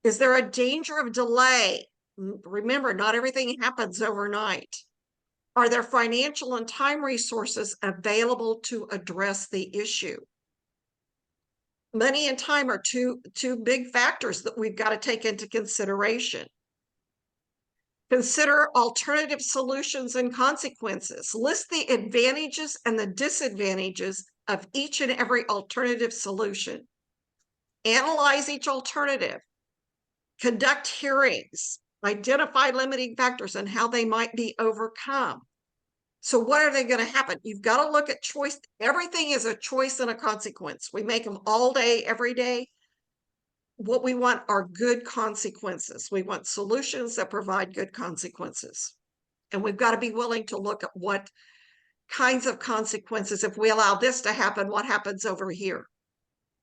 Is there a danger of delay? Remember, not everything happens overnight. Are there financial and time resources available to address the issue? Money and time are two big factors that we've got to take into consideration. Consider alternative solutions and consequences. List the advantages and the disadvantages of each and every alternative solution. Analyze each alternative. Conduct hearings. Identify limiting factors and how they might be overcome. So what are they going to happen? You've got to look at choice. Everything is a choice and a consequence. We make them all day, every day. What we want are good consequences. We want solutions that provide good consequences. And we've got to be willing to look at what kinds of consequences, if we allow this to happen, what happens over here?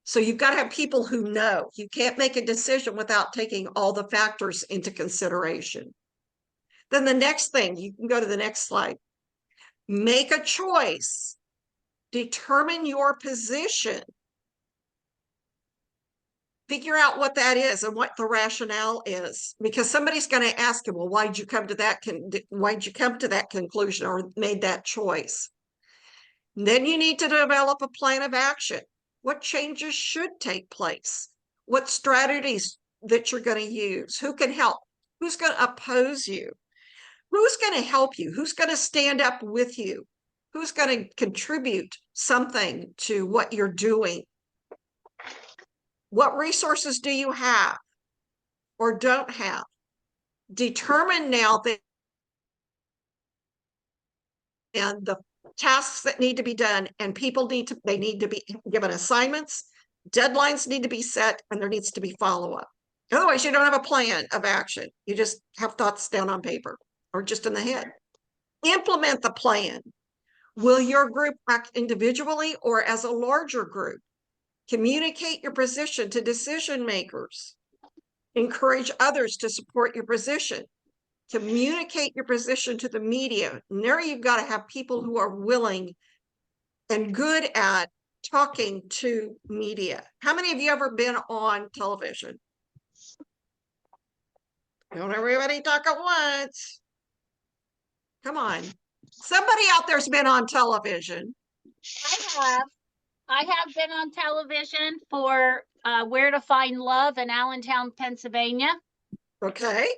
So you've got to have people who know. You can't make a decision without taking all the factors into consideration. Then the next thing, you can go to the next slide. Make a choice. Determine your position. Figure out what that is and what the rationale is, because somebody's going to ask you, well, why'd you come to that conclusion or made that choice? And then you need to develop a plan of action. What changes should take place? What strategies that you're going to use? Who can help? Who's going to oppose you? Who's going to help you? Who's going to stand up with you? Who's going to contribute something to what you're doing? What resources do you have or don't have? Determine now that and the tasks that need to be done, and people need to be given assignments, deadlines need to be set, and there needs to be follow-up. Otherwise, you don't have a plan of action. You just have thoughts down on paper or just in the head. Implement the plan. Will your group act individually or as a larger group? Communicate your position to decision makers. Encourage others to support your position. Communicate your position to the media. And there you've got to have people who are willing and good at talking to media. How many of you ever been on television? Don't everybody talk at once. Come on. Somebody out there's been on television. I have been on television for Where to Find Love in Allentown, Pennsylvania. Okay.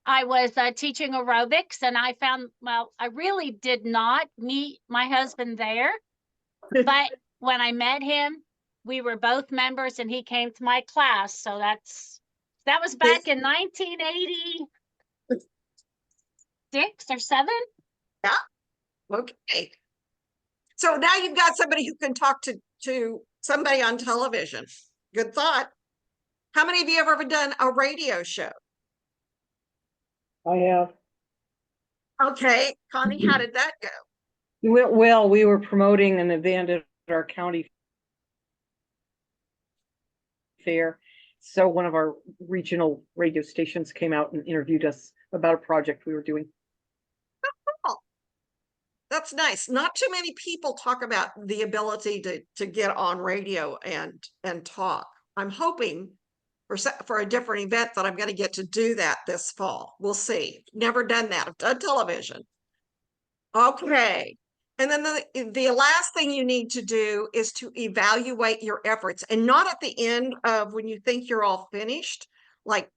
I was teaching aerobics, and I found, well, I really did not meet my husband there. But when I met him, we were both members, and he came to my class. So that was back in 1986 or 7. Yeah. Okay. So now you've got somebody who can talk to somebody on television. Good thought. How many of you have ever done a radio show? I have. Okay, Connie, how did that go? Well, we were promoting an event at our county fair. So one of our regional radio stations came out and interviewed us about a project we were doing. That's nice. Not too many people talk about the ability to get on radio and talk. I'm hoping for a different event that I'm going to get to do that this fall. We'll see. Never done that. I've done television. Okay. And then the last thing you need to do is to evaluate your efforts, and not at the end of when you think you're all finished. Like,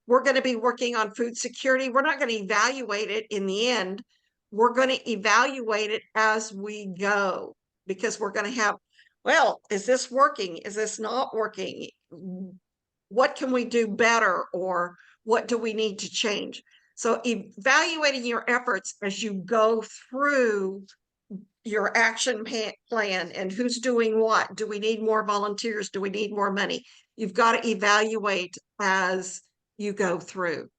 we're going to be working on food security. We're not going to evaluate it in the end. We're going to evaluate it as we go, because we're going to have, well, is this working? Is this not working? What can we do better, or what do we need to change? So evaluating your efforts as you go through your action plan and who's doing what. Do we need more volunteers? Do we need more money? You've got to evaluate as you go through.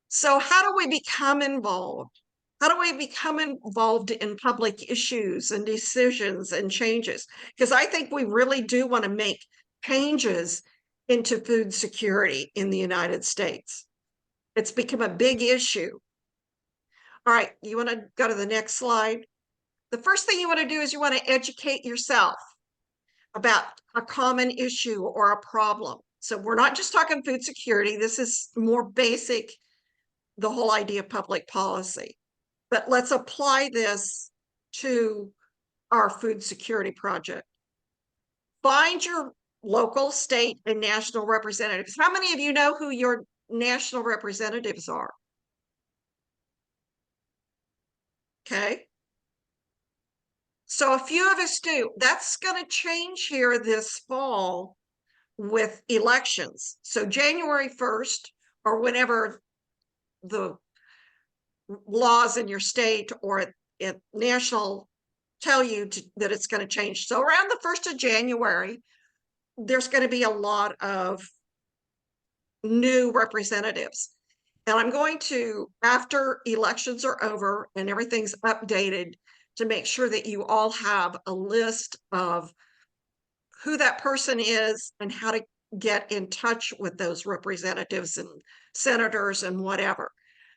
So how do we become involved? How do we become involved in public issues and decisions and changes? Because I think we really do want to make changes into food security in the United States. It's become a big issue. All right, you want to go to the next slide? The first thing you want to do is you want to educate yourself about a common issue or a problem. So we're not just talking food security. This is more basic, the whole idea of public policy. But let's apply this to our food security project. Find your local, state, and national representatives. How many of you know who your national representatives are? Okay. So a few of us do. That's going to change here this fall with elections. So January 1st, or whenever the laws in your state or at national tell you that it's going to change. So around the 1st of January, there's going to be a lot of new representatives. And I'm going to, after elections are over and everything's updated, to make sure that you all have a list of who that person is and how to get in touch with those representatives and senators and whatever.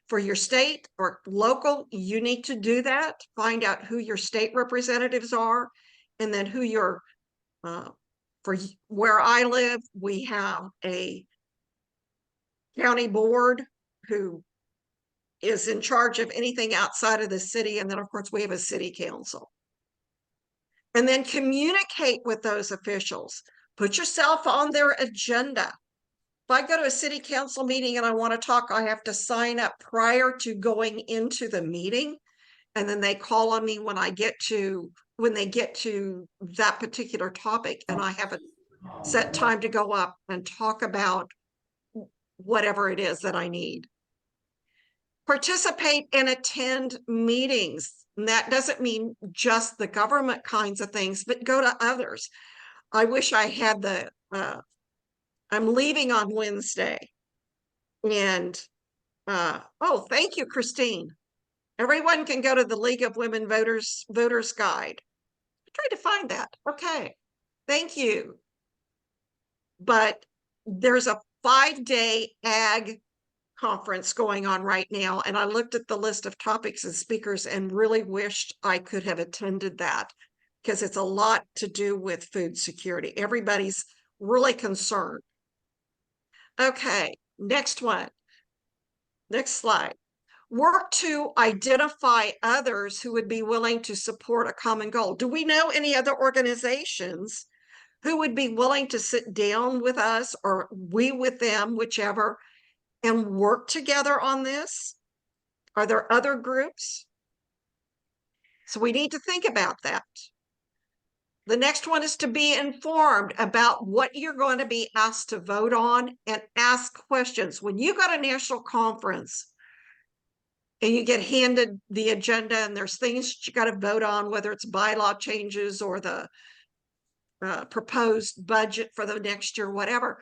For your state or local, you need to do that. Find out who your state representatives are, and then who your, for where I live, we have a county board who is in charge of anything outside of the city. And then of course we have a city council. And then communicate with those officials. Put yourself on their agenda. I go to a city council meeting and I want to talk, I have to sign up prior to going into the meeting. And then they call on me when they get to that particular topic, and I have a set time to go up and talk about whatever it is that I need. Participate and attend meetings. And that doesn't mean just the government kinds of things, but go to others. I wish I had I'm leaving on Wednesday. And oh, thank you, Christine. Everyone can go to the League of Women Voters Guide. I tried to find that. Okay. Thank you. But there's a 5-day ag conference going on right now. And I looked at the list of topics and speakers and really wished I could have attended that, because it's a lot to do with food security. Everybody's really concerned. Okay, next one. Next slide. Work to identify others who would be willing to support a common goal. Do we know any other organizations who would be willing to sit down with us, or we with them, whichever, and work together on this? Are there other groups? So we need to think about that. The next one is to be informed about what you're going to be asked to vote on and ask questions. When you go to national conference and you get handed the agenda and there's things you got to vote on, whether it's bylaw changes or the proposed budget for the next year, whatever,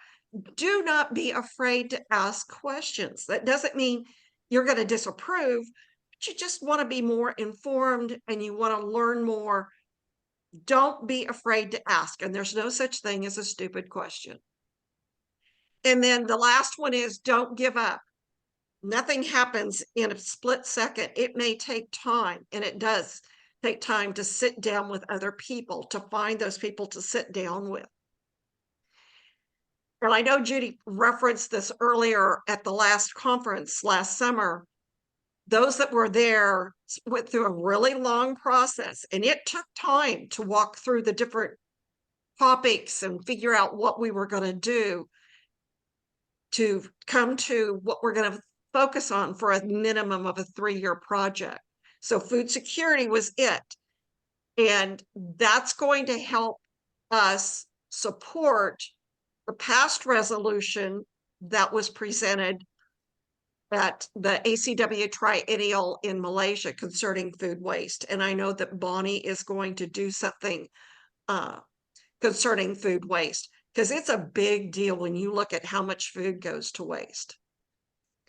do not be afraid to ask questions. That doesn't mean you're going to disapprove, but you just want to be more informed and you want to learn more. Don't be afraid to ask. And there's no such thing as a stupid question. And then the last one is don't give up. Nothing happens in a split second. It may take time, and it does take time to sit down with other people, to find those people to sit down with. And I know Judy referenced this earlier at the last conference last summer. Those that were there went through a really long process, and it took time to walk through the different topics and figure out what we were going to do to come to what we're going to focus on for a minimum of a 3-year project. So food security was it. And that's going to help us support the past resolution that was presented at the ACW triennial in Malaysia concerning food waste. And I know that Bonnie is going to do something concerning food waste, because it's a big deal when you look at how much food goes to waste.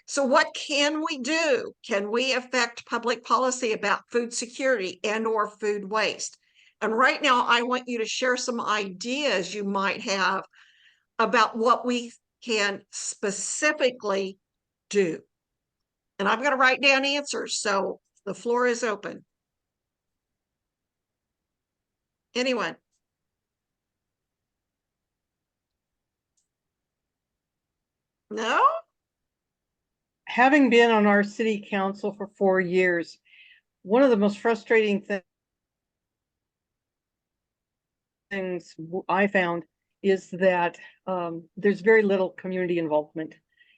So what can we do? Can we affect public policy about food security and or food waste? And right now, I want you to share some ideas you might have about what we can specifically do. And I'm going to write down answers, so the floor is open. Anyone? No? Having been on our city council for 4 years, one of the most frustrating things I found is that there's very little community involvement.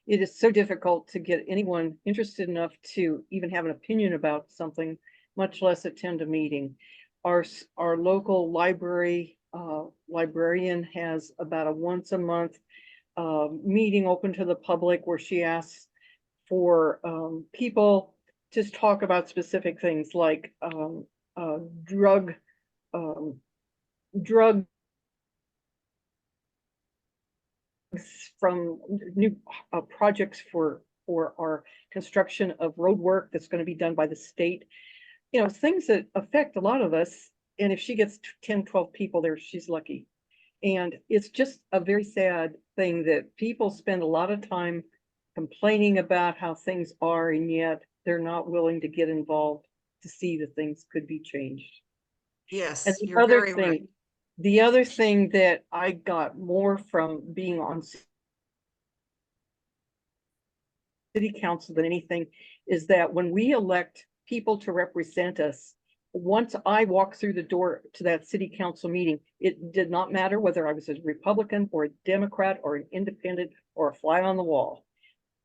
It is so difficult to get anyone interested enough to even have an opinion about something, much less attend a meeting. Our local librarian has about a once a month meeting open to the public where she asks for people to talk about specific things like drug from new projects for our construction of road work that's going to be done by the state, things that affect a lot of us. And if she gets 10, 12 people there, she's lucky. And it's just a very sad thing that people spend a lot of time complaining about how things are, and yet they're not willing to get involved to see that things could be changed. Yes, And you're very right. The other thing that I got more from being on city council than anything is that when we elect people to represent us, once I walked through the door to that city council meeting, it did not matter whether I was a Republican or a Democrat or an independent or a fly on the wall.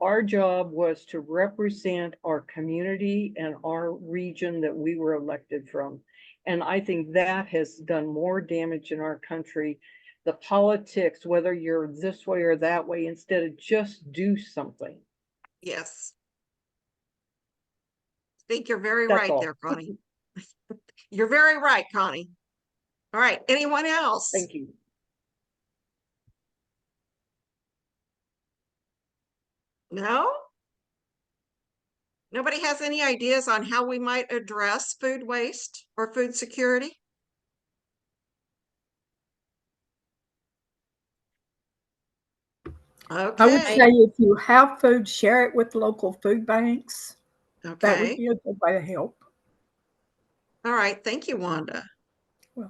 Our job was to represent our community and our region that we were elected from. And I think that has done more damage in our country. The politics, whether you're this way or that way, instead of just do something. Yes. I think you're very That's right all. there, Connie. You're very right, Connie. All right, anyone else? Thank you. No? Nobody has any ideas on how we might address food waste or food security? I would Okay, say if you have food, share it with local food banks. That would okay. be a good way to help. All right, thank you, Wanda.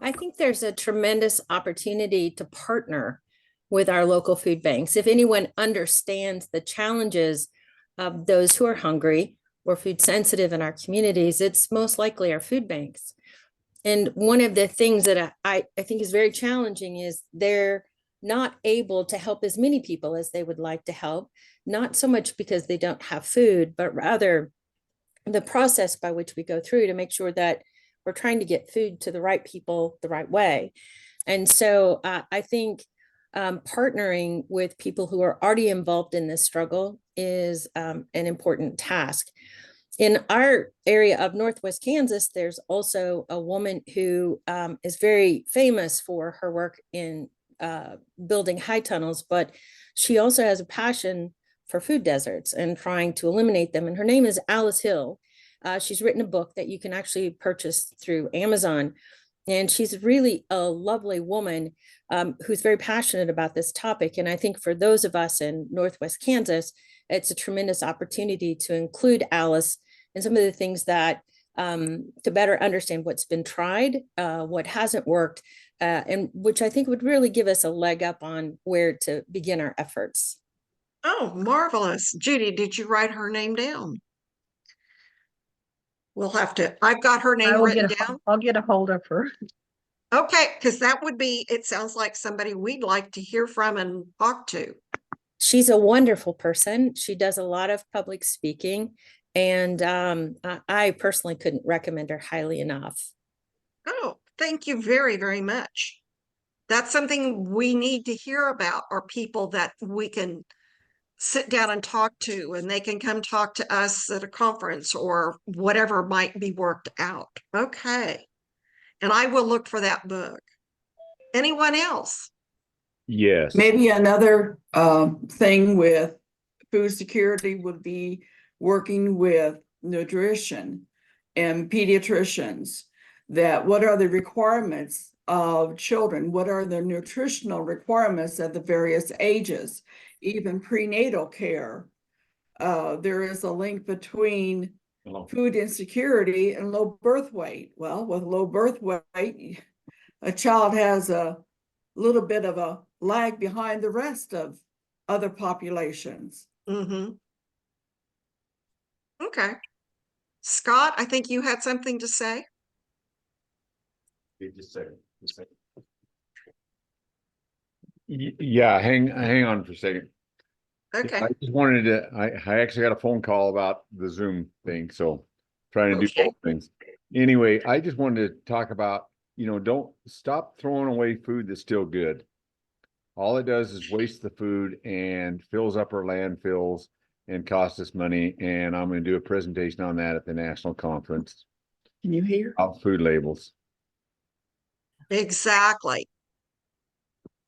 I think there's a tremendous opportunity to partner with our local food banks. If anyone understands the challenges of those who are hungry or food sensitive in our communities, it's most likely our food banks. And one of the things that I think is very challenging is they're not able to help as many people as they would like to help, not so much because they don't have food, but rather the process by which we go through to make sure that we're trying to get food to the right people the right way. And so I think partnering with people who are already involved in this struggle is an important task. In our area of Northwest Kansas, there's also a woman who is very famous for her work in building high tunnels, but she also has a passion for food deserts and trying to eliminate them. And her name is Alice Hill. She's written a book that you can actually purchase through Amazon. And she's really a lovely woman who's very passionate about this topic. And I think for those of us in Northwest Kansas, it's a tremendous opportunity to include Alice in some of the things that to better understand what's been tried, what hasn't worked, and which I think would really give us a leg up on where to begin our efforts. Oh, marvelous. Judy, did you write her name down? We'll have to, I've got her name written down. I'll get a hold of her. Okay, because that would be, it sounds like somebody we'd like to hear from and talk to. She's a wonderful person. She does a lot of public speaking, and I personally couldn't recommend her highly enough. Oh, thank you very, very much. That's something we need to hear about, are people that we can sit down and talk to, and they can come talk to us at a conference or whatever might be worked out. Okay. And I will look for that book. Anyone else? Yes. Maybe another thing with food security would be working with nutrition and pediatricians. That what are the requirements of children? What are the nutritional requirements at the various ages? Even prenatal care. There is a link between food insecurity and low birth weight. Well, with low birth weight, a child has a little bit of a lag behind the rest of other populations. Mm-hmm. Okay. Scott, I think you had something to say. Just a second. Yeah, hang on for a second. Okay. I just wanted to, I actually got a phone call about the Zoom thing, so trying to do both things. Anyway, I just wanted to talk about, don't stop throwing away food that's still good. All it does is waste the food and fills up our landfills and costs us money. And I'm going to do a presentation on that at the national conference. Can you hear? About food labels. Exactly.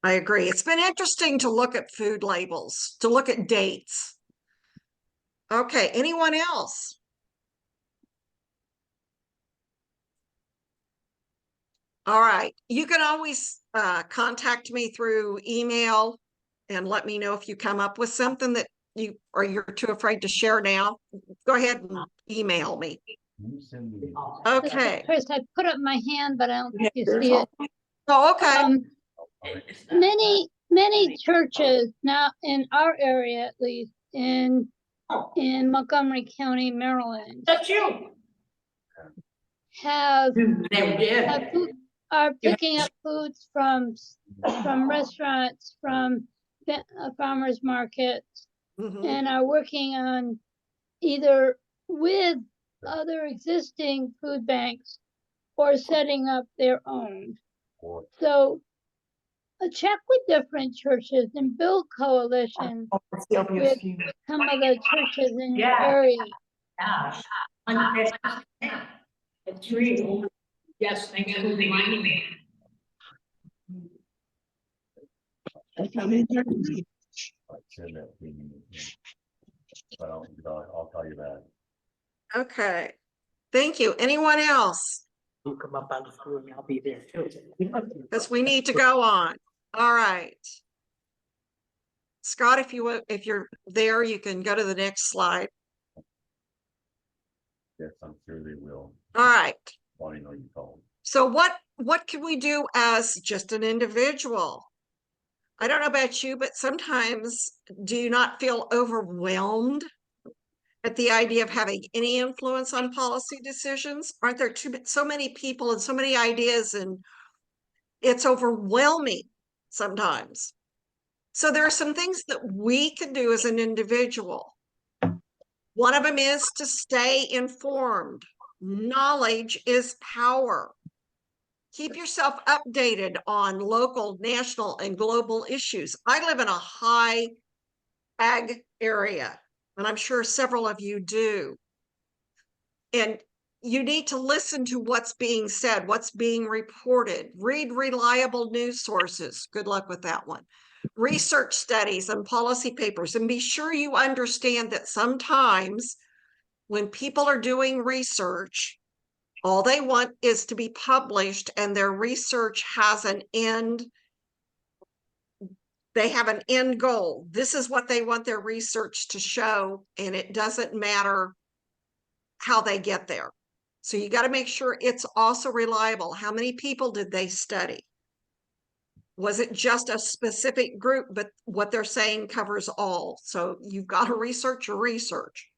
I agree. It's been interesting to look at food labels, to look at dates. Okay, anyone else? All right, you can always contact me through email and let me know if you come up with something that you're too afraid to share now. Go ahead and email me. Okay. Chris, I put up my hand, but I don't think you see it. Oh, okay. Many churches now in our area, at least in Montgomery County, Maryland. That's you. have are picking up foods from restaurants, from farmers markets, and are working on either with other existing food banks or setting up their own. So check with different churches and build coalitions with some of the churches in your area. Yes, thanks for reminding me. I'll tell you that. Okay, thank you. Anyone else? Come up on the screen, I'll be there too. Because we need to go on. All right. Scott, if you're there, you can go to the next slide. Yes, I'm sure they will. All right. Want to know you called. So what can we do as just an individual? I don't know about you, but sometimes do you not feel overwhelmed at the idea of having any influence on policy decisions? Aren't there so many people and so many ideas, and it's overwhelming sometimes? So there are some things that we can do as an individual. One of them is to stay informed. Knowledge is power. Keep yourself updated on local, national, and global issues. I live in a high ag area, and I'm sure several of you do. And you need to listen to what's being said, what's being reported. Read reliable news sources. Good luck with that one. Research studies and policy papers, and be sure you understand that sometimes when people are doing research, all they want is to be published, and their research has an end. They have an end goal. This is what they want their research to show, and it doesn't matter how they get there. So you got to make sure it's also reliable. How many people did they study? Was it just a specific group, but what they're saying covers all? So you've got to research your research.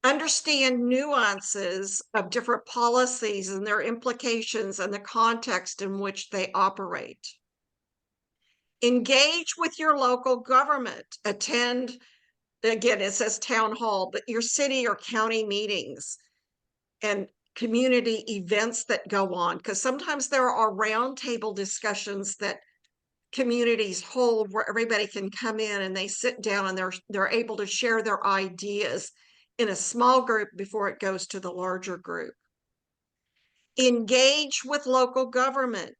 Understand nuances of different policies and their implications and the context in which they operate. Engage with your local government. Attend, again, it says town hall, but your city or county meetings and community events that go on, because sometimes there are roundtable discussions that communities hold where everybody can come in and they sit down and they're able to share their ideas in a small group before it goes to the larger group. Engage with local government.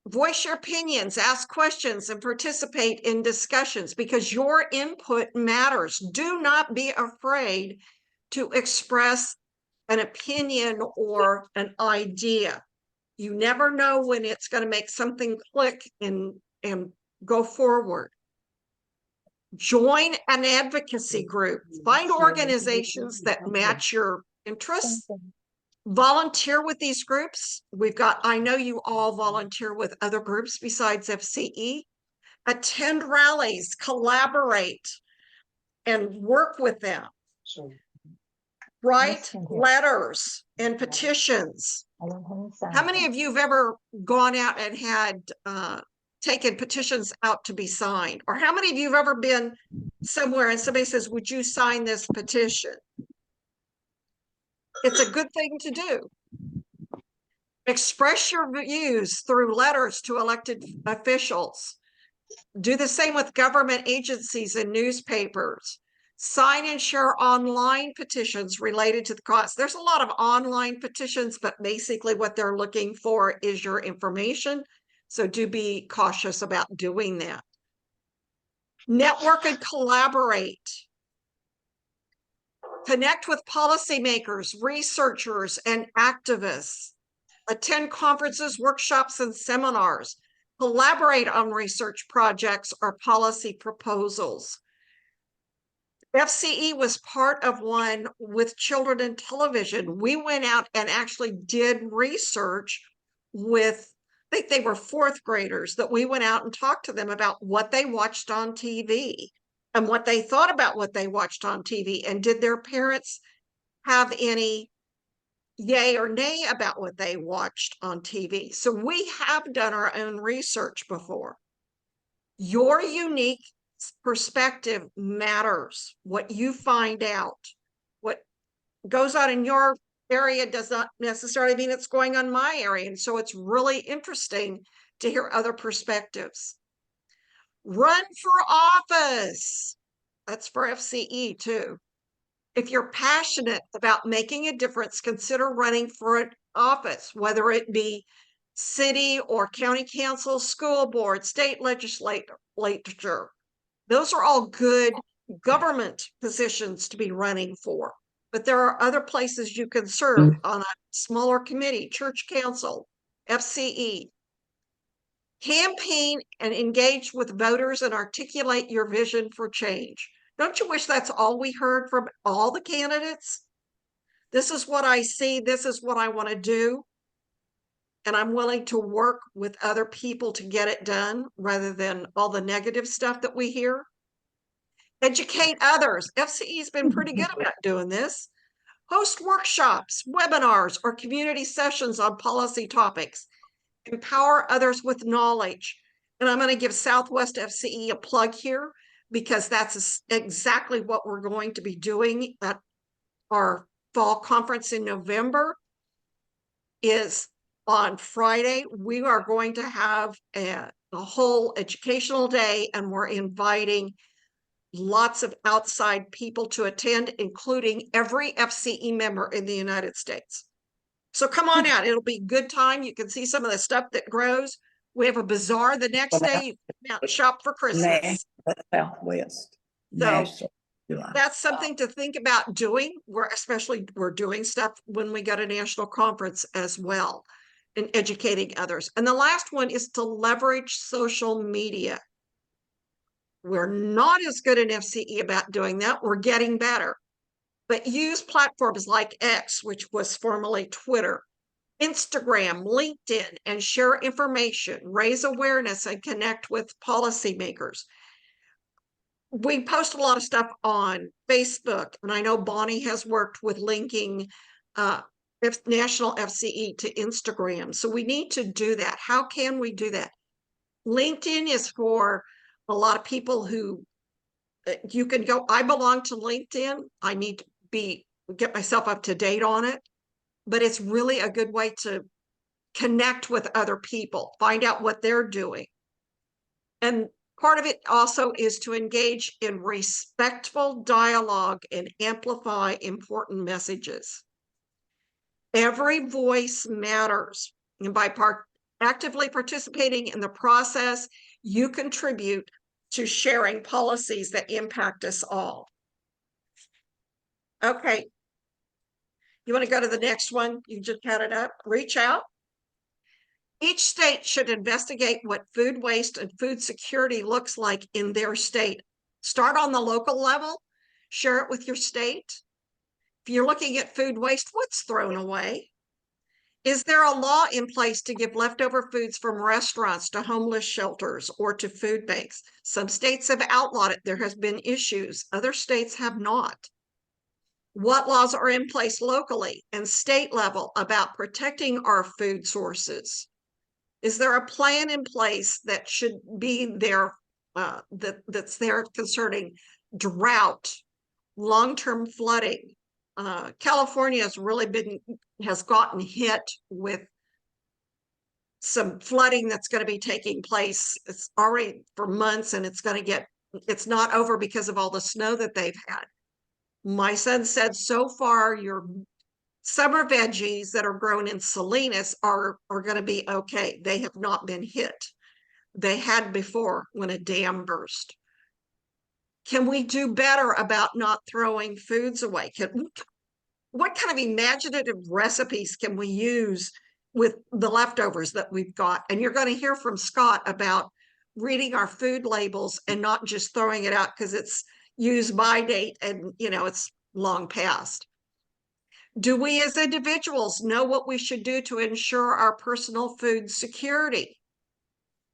Voice your opinions, ask questions, and participate in discussions because your input matters. Do not be afraid to express an opinion or an idea. You never know when it's going to make something click and go forward. Join an advocacy group. Find organizations that match your interests. Volunteer with these groups. I know you all volunteer with other groups besides FCE. Attend rallies, collaborate, and work with them. Write letters and petitions. How many of you have ever gone out and had taken petitions out to be signed? Or how many of you have ever been somewhere and somebody says, would you sign this petition? It's a good thing to do. Express your views through letters to elected officials. Do the same with government agencies and newspapers. Sign and share online petitions related to the cause. There's a lot of online petitions, but basically what they're looking for is your information. So do be cautious about doing that. Network and collaborate. Connect with policymakers, researchers, and activists. Attend conferences, workshops, and seminars. Collaborate on research projects or policy proposals. FCE was part of one with children in television. We went out and actually did research with, I think they were fourth graders, that we went out and talked to them about what they watched on TV and what they thought about what they watched on TV. And did their parents have any yay or nay about what they watched on TV. So we have done our own research before. Your unique perspective matters. What you find out, what goes on in your area does not necessarily mean it's going on my area. And so it's really interesting to hear other perspectives. Run for office. That's for FCE too. If you're passionate about making a difference, consider running for an office, whether it be city or county council, school board, state legislature. Those are all good government positions to be running for. But there are other places you can serve on a smaller committee, church council, FCE. Campaign and engage with voters and articulate your vision for change. Don't you wish that's all we heard from all the candidates? This is what I see. This is what I want to do. And I'm willing to work with other people to get it done rather than all the negative stuff that we hear. Educate others. FCE's been pretty good about doing this. Host workshops, webinars, or community sessions on policy topics. Empower others with knowledge. And I'm going to give Southwest FCE a plug here because that's exactly what we're going to be doing at our fall conference in November. Is on Friday. We are going to have a whole educational day, and we're inviting lots of outside people to attend, including every FCE member in the United States. So come on out. It'll be a good time. You can see some of the stuff that grows. We have a bazaar the next day. You can come out and shop for Christmas. Southwest. So that's something to think about doing. We're doing stuff when we go to national conference as well, and educating others. And the last one is to leverage social media. We're not as good in FCE about doing that. We're getting better. But use platforms like X, which was formerly Twitter, Instagram, LinkedIn, and share information, raise awareness, and connect with policymakers. We post a lot of stuff on Facebook, and I know Bonnie has worked with linking National FCE to Instagram. So we need to do that. How can we do that? LinkedIn is for a lot of people who you can go, I belong to LinkedIn. I need to get myself up to date on it, but it's really a good way to connect with other people, find out what they're doing. And part of it also is to engage in respectful dialogue and amplify important messages. Every voice matters. And by actively participating in the process, you contribute to sharing policies that impact us all. Okay. You want to go to the next one? You just had it up. Reach out. Each state should investigate what food waste and food security looks like in their state. Start on the local level, share it with your state. If you're looking at food waste, what's thrown away? Is there a law in place to give leftover foods from restaurants to homeless shelters or to food banks? Some states have outlawed it. There has been issues. Other states have not. What laws are in place locally and state level about protecting our food sources? Is there a plan in place that should be there that's there concerning drought, long-term flooding? California has gotten hit with some flooding that's going to be taking place. It's already for months, and it's not over because of all the snow that they've had. My son said so far your summer veggies that are grown in Salinas are going to be okay. They have not been hit. They had before when a dam burst. Can we do better about not throwing foods away? What kind of imaginative recipes can we use with the leftovers that we've got? And you're going to hear from Scott about reading our food labels and not just throwing it out because it's use by date and it's long past. Do we as individuals know what we should do to ensure our personal food security?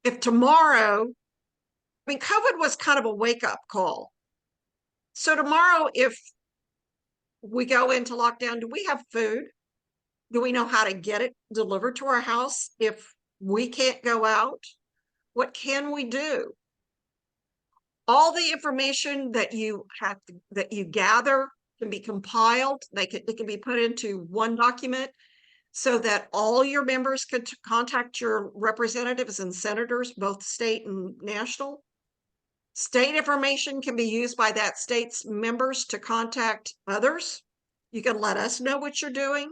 If tomorrow, COVID was kind of a wake-up call. So tomorrow, if we go into lockdown, do we have food? Do we know how to get it delivered to our house if we can't go out? What can we do? All the information that you have that you gather can be compiled. It can be put into one document so that all your members could contact your representatives and senators, both state and national. State information can be used by that state's members to contact others. You can let us know what you're doing.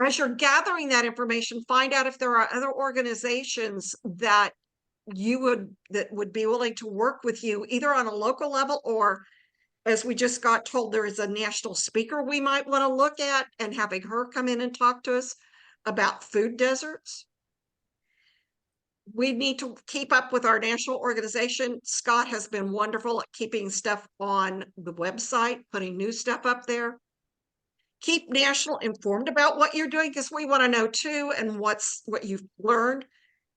As you're gathering that information, find out if there are other organizations that would be willing to work with you, either on a local level, or as we just got told, there is a national speaker we might want to look at, and having her come in and talk to us about food deserts. We need to keep up with our national organization. Scott has been wonderful at keeping stuff on the website, putting new stuff up there. Keep national informed about what you're doing, because we want to know too, and what you've learned.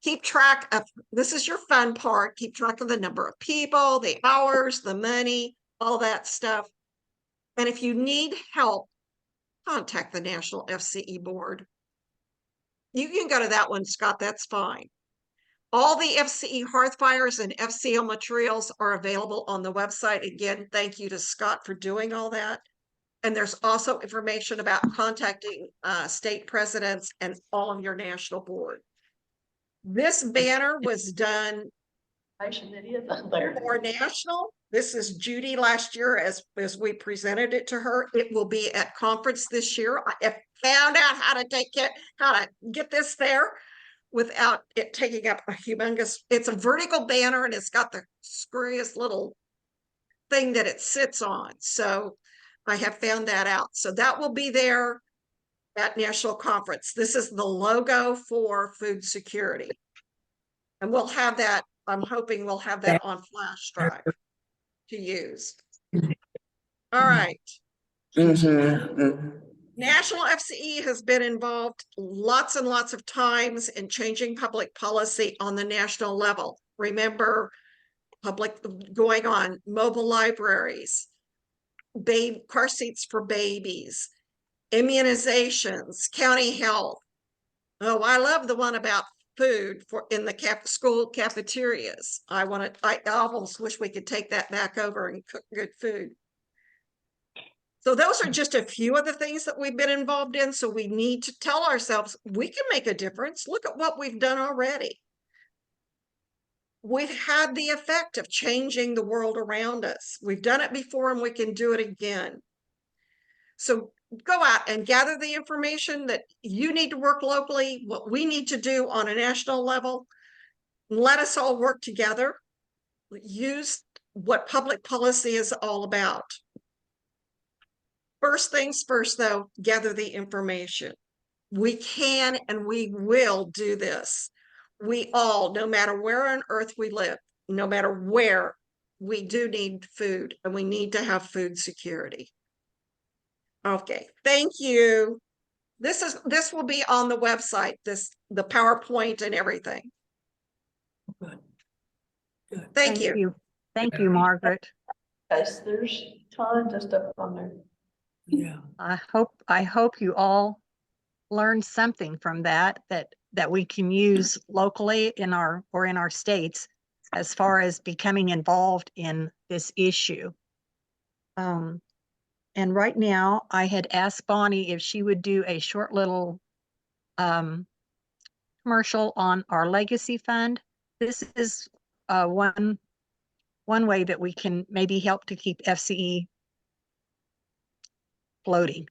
Keep track of, this is your fun part, keep track of the number of people, the hours, the money, all that stuff. And if you need help, contact the National FCE board. You can go to that one, Scott, that's fine. All the FCE hearth fires and FCL materials are available on the website. Again, thank you to Scott for doing all that. And there's also information about contacting state presidents and all of your national board. This banner was done for national. This is Judy last year as we presented it to her. It will be at conference this year. I found out how to get this there without it taking up a humongous, it's a vertical banner and it's got the screwiest little thing that it sits on. So I have found that out. So that will be there at National Conference. This is the logo for food security. And we'll have that, I'm hoping we'll have that on flash drive to use. All right. National FCE has been involved lots and lots of times in changing public policy on the national level. Remember, going on mobile libraries, car seats for babies, immunizations, county health. Oh, I love the one about food in the school cafeterias. I almost wish we could take that back over and cook good food. So those are just a few of the things that we've been involved in. So we need to tell ourselves we can make a difference. Look at what we've done already. We've had the effect of changing the world around us. We've done it before and we can do it again. So go out and gather the information that you need to work locally, what we need to do on a national level. Let us all work together. Use what public policy is all about. First things first, though, gather the information. We can and we will do this. We all, no matter where on earth we live, no matter where, we do need food and we need to have food security. Okay, thank you. This will be on the website, the PowerPoint and everything. Good. Good. Thank you. Thank you, Margaret. Yes, there's tons of stuff on there. Yeah. I hope you all learned something from that we can use locally in our states as far as becoming involved in this issue. And right now I had asked Bonnie if she would do a short little commercial on our legacy fund. This is one way that we can maybe help to keep FCE floating.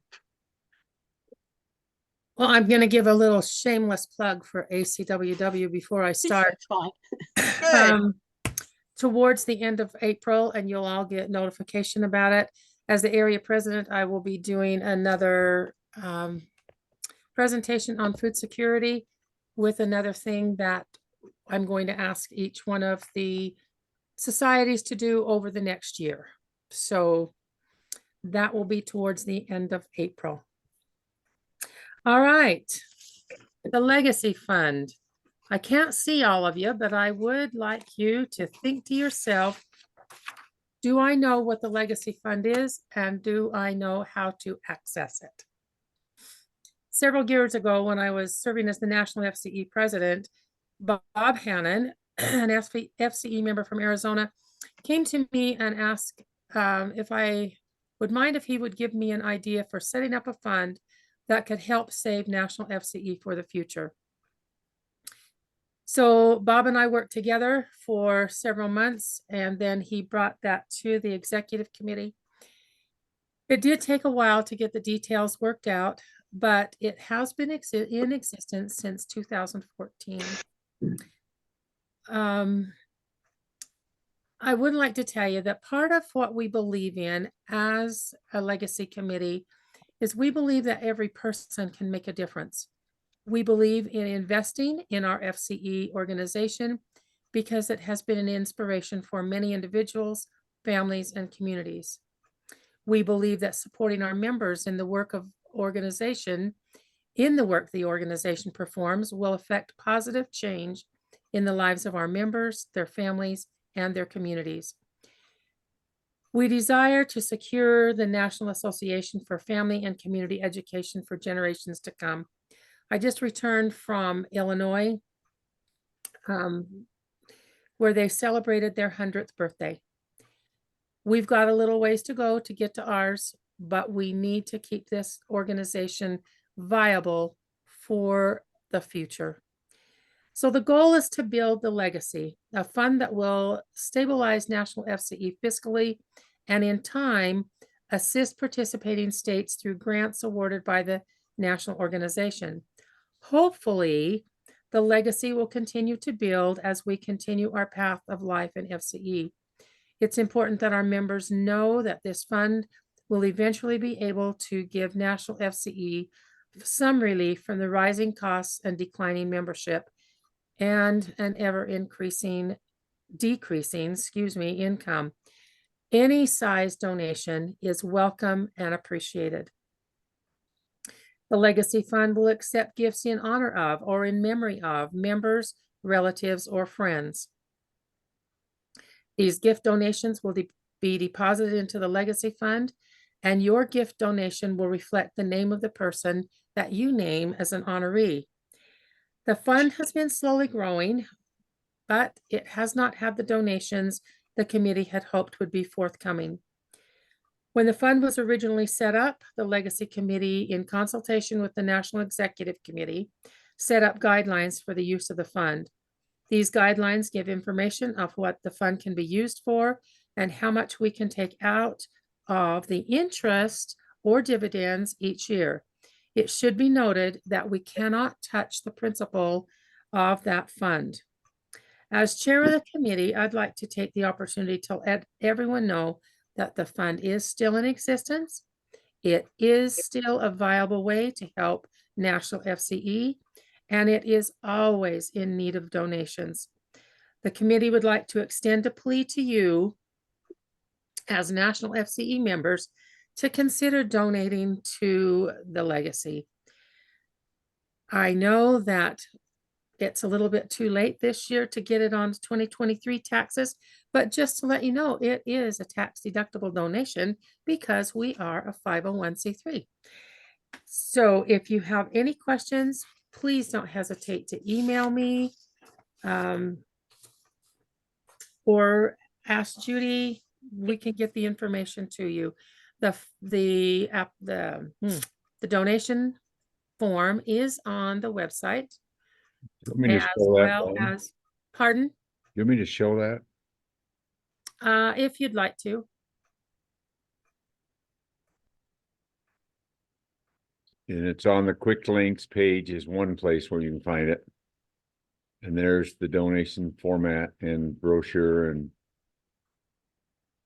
Well, I'm going to give a little shameless plug for ACWW before I start. Towards the end of April, and you'll all get notification about it. As the area president, I will be doing another presentation on food security with another thing that I'm going to ask each one of the societies to do over the next year. So that will be towards the end of April. All right, the Legacy Fund. I can't see all of you, but I would like you to think to yourself, do I know what the Legacy Fund is, and do I know how to access it? several years ago when I was serving as the National FCE president, Bob Hannon, an FCE member from Arizona, came to me and asked if I would mind if he would give me an idea for setting up a fund that could help save National FCE for the future. So Bob and I worked together for several months, and then he brought that to the executive committee. It did take a while to get the details worked out, but it has been in existence since 2014. I would like to tell you that part of what we believe in as a legacy committee is we believe that every person can make a difference. We believe in investing in our FCE organization because it has been an inspiration for many individuals, families, and communities. We believe that supporting our members in the work the organization performs will affect positive change in the lives of our members, their families, and their communities. We desire to secure the National Association for Family and Community Education for generations to come. I just returned from Illinois, where they celebrated their 100th birthday. We've got a little ways to go to get to ours, but we need to keep this organization viable for the future. So the goal is to build the legacy, a fund that will stabilize National FCE fiscally and in time assist participating states through grants awarded by the national organization. Hopefully, the legacy will continue to build as we continue our path of life in FCE. It's important that our members know that this fund will eventually be able to give National FCE some relief from the rising costs and declining membership and an decreasing income. Any size donation is welcome and appreciated. The Legacy Fund will accept gifts in honor of or in memory of members, relatives, or friends. These gift donations will be deposited into the Legacy Fund, and your gift donation will reflect the name of the person that you name as an honoree. The fund has been slowly growing, but it has not had the donations the committee had hoped would be forthcoming. When the fund was originally set up, the Legacy Committee, in consultation with the National Executive Committee, set up guidelines for the use of the fund. These guidelines give information of what the fund can be used for and how much we can take out of the interest or dividends each year. It should be noted that we cannot touch the principal of that fund. As chair of the committee, I'd like to take the opportunity to let everyone know that the fund is still in existence. It is still a viable way to help National FCE, and it is always in need of donations. The committee would like to extend a plea to you as National FCE members to consider donating to the legacy. I know that it's a little bit too late this year to get it on 2023 taxes, but just to let you know, it is a tax deductible donation because we are a 501c3. So if you have any questions, please don't hesitate to email me or ask Judy. We can get the information to you. The donation form is on the website. You want me to As show that, well Bonnie? as, pardon? You want me to show that? If you'd like to. And it's on the quick links page is one place where you can find it. And there's the donation format and brochure and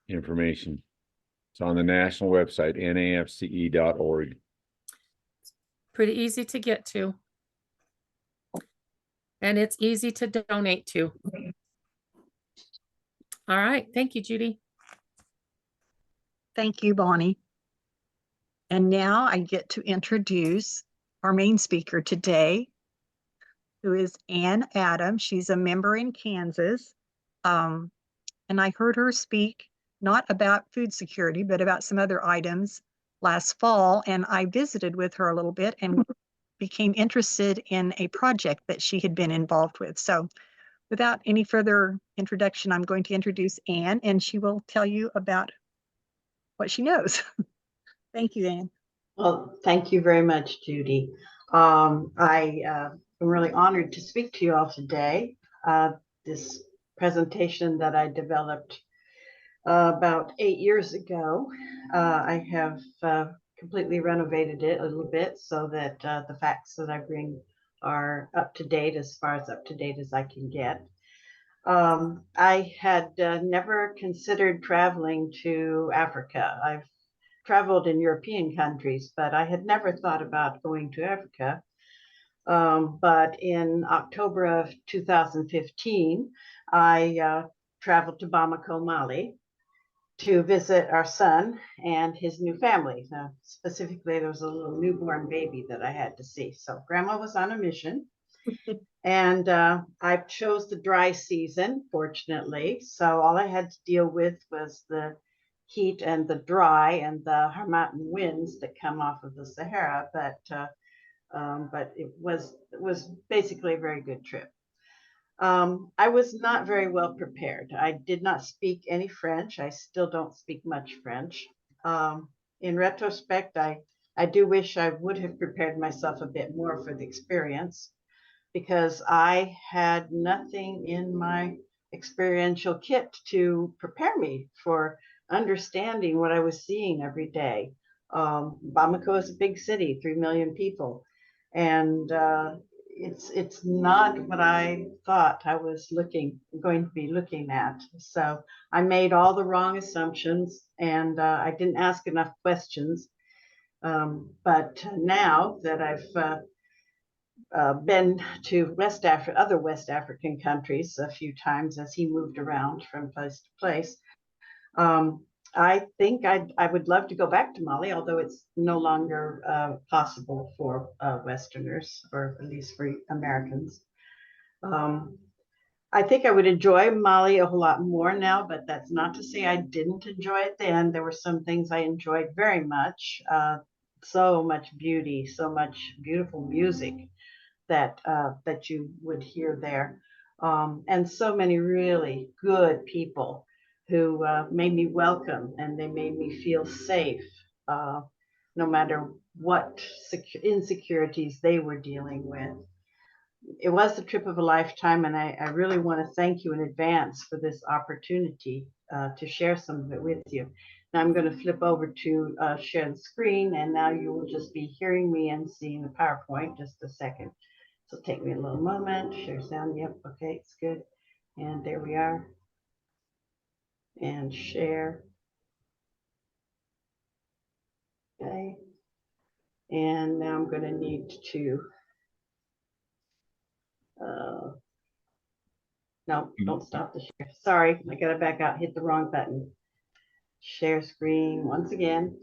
information. It's on the national website, nafce.org. Pretty easy to get to. And it's easy to donate to. All right. Thank you, Judy. Thank you, Bonnie. And now I get to introduce our main speaker today, who is Ann Adams. She's a member in Kansas. And I heard her speak not about food security, but about some other items last fall. And I visited with her a little bit and became interested in a project that she had been involved with. So without any further introduction, I'm going to introduce Anne, and she will tell you about what she knows. Thank you, Anne. Well, thank you very much, Judy. I am really honored to speak to you all today. This presentation that I developed about 8 years ago, I have completely renovated it a little bit so that the facts that I bring are up to date, as far as up to date as I can get. I had never considered traveling to Africa. I've traveled in European countries, but I had never thought about going to Africa. But in October of 2015, I traveled to Bamako, Mali, to visit our son and his new family. Specifically, there was a little newborn baby that I had to see. So grandma was on a mission. And I chose the dry season, fortunately. So all I had to deal with was the heat and the dry and the Harmattan winds that come off of the Sahara. But it was basically a very good trip. I was not very well prepared. I did not speak any French. I still don't speak much French. In retrospect, I do wish I would have prepared myself a bit more for the experience, because I had nothing in my experiential kit to prepare me for understanding what I was seeing every day. Bamako is a big city, 3 million people, and it's not what I thought I was going to be looking at. So I made all the wrong assumptions, and I didn't ask enough questions. But now that I've been to other West African countries a few times as he moved around from place to place, I think I would love to go back to Mali, although it's no longer possible for Westerners, or at least for Americans. I think I would enjoy Mali a whole lot more now, but that's not to say I didn't enjoy it then. There were some things I enjoyed very much. So much beauty, so much beautiful music that you would hear there, and so many really good people who made me welcome, and they made me feel safe, no matter what insecurities they were dealing with. It was the trip of a lifetime, and I really want to thank you in advance for this opportunity to share some of it with you. Now I'm going to flip over to share the screen, and now you will just be hearing me and seeing the PowerPoint. Just a second. So take me a little moment. Share sound. Yep. Okay, it's good. And there we are. And share. Okay. And now I'm going to need to. No, don't stop the share. Sorry, I got to back out. Hit the wrong button. Share screen once again.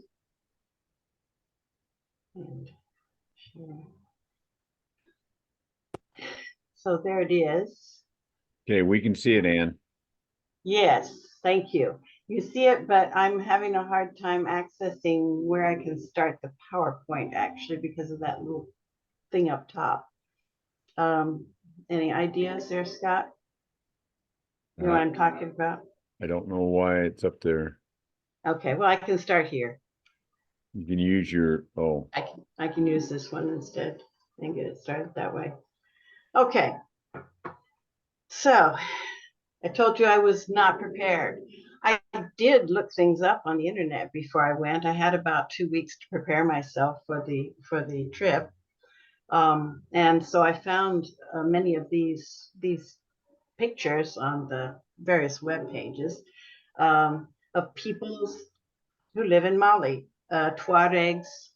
And share. So there it is. Okay, we can see it, Ann. Yes, thank you. You see it, but I'm having a hard time accessing where I can start the PowerPoint, actually, because of that little thing up top. Any ideas there, Scott? You know what I'm talking about? I don't know why it's up there. Okay, well, I can start here. You can use your, I can use this one instead and get it started that way. Okay. So I told you I was not prepared. I did look things up on the internet before I went. I had about 2 weeks to prepare myself for the trip. And so I found many of these pictures on the various web pages of peoples who live in Mali, Tuaregs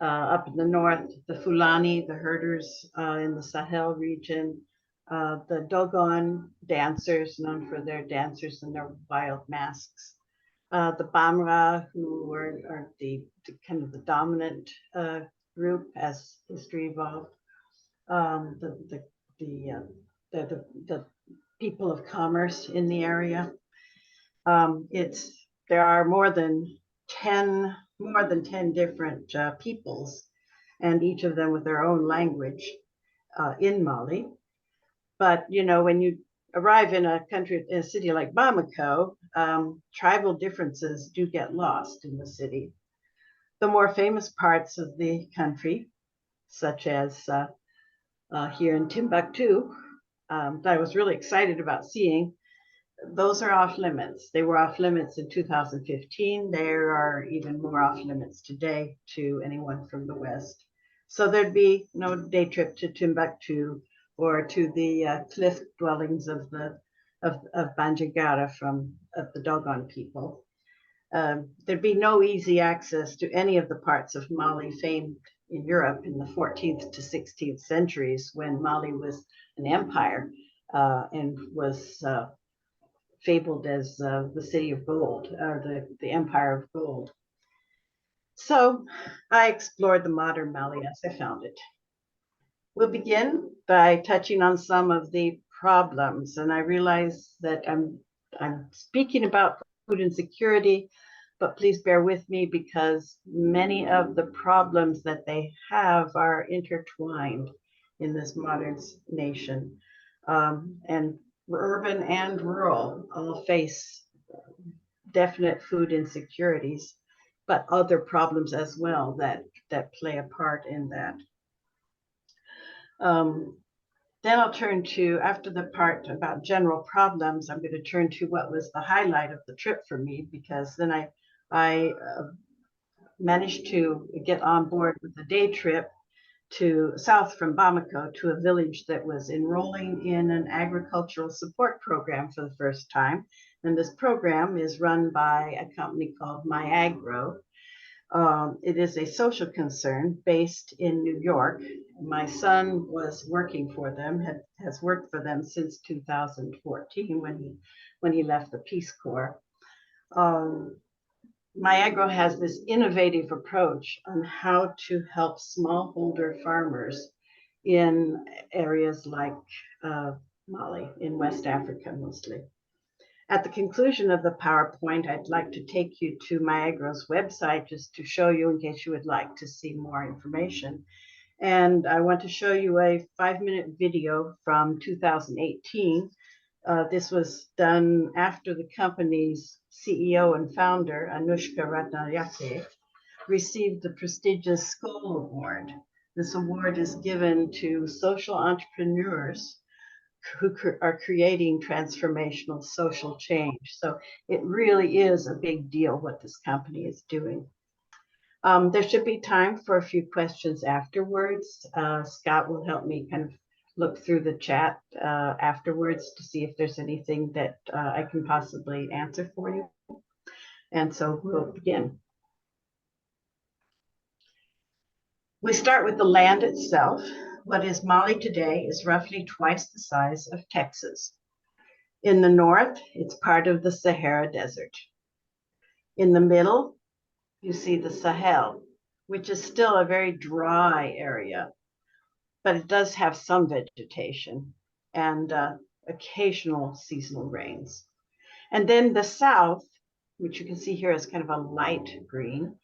up in the north, the Fulani, the herders in the Sahel region, the Dogon dancers, known for their dancers and their wild masks, the Bamra, who are the kind of the dominant group as history evolved, the people of commerce in the area. There are more than 10 different peoples, and each of them with their own language in Mali. But, you know, when you arrive in a country, in a city like Bamako, tribal differences do get lost in the city. The more famous parts of the country, such as here in Timbuktu, that I was really excited about seeing, those are off limits. They were off limits in 2015. There are even more off limits today to anyone from the West. So there'd be no day trip to Timbuktu or to the cliff dwellings of Banjagara of the Dogon people. There'd be no easy access to any of the parts of Mali famed in Europe in the 14th to 16th centuries, when Mali was an empire and was fabled as the city of gold, or the empire of gold. So I explored the modern Mali as I found it. We'll begin by touching on some of the problems, and I realize that I'm speaking about food insecurity, but please bear with me because many of the problems that they have are intertwined in this modern nation, and urban and rural all face definite food insecurities, but other problems as well that play a part in that. Then I'll turn to, after the part about general problems, I'm going to turn to what was the highlight of the trip for me, because then I managed to get on board with a day trip to south from Bamako to a village that was enrolling in an agricultural support program for the first time. And this program is run by a company called MyAgro. It is a social concern based in New York. My son was working for them, has worked for them since 2014 when he left the Peace Corps. MyAgro has this innovative approach on how to help smallholder farmers in areas like Mali, in West Africa mostly. At the conclusion of the PowerPoint, I'd like to take you to MyAgro's website just to show you in case you would like to see more information. And I want to show you a 5-minute video from 2018. This was done after the company's CEO and founder, Anushka Ratnayake, received the prestigious Skoll Award. This award is given to social entrepreneurs who are creating transformational social change. So it really is a big deal what this company is doing. There should be time for a few questions afterwards. Scott will help me kind of look through the chat afterwards to see if there's anything that I can possibly answer for you. And so we'll begin. We start with the land itself. What is Mali today is roughly twice the size of Texas. In the north, it's part of the Sahara Desert. In the middle, you see the Sahel, which is still a very dry area, but it does have some vegetation and occasional seasonal rains. And then the south, which you can see here as kind of a light green,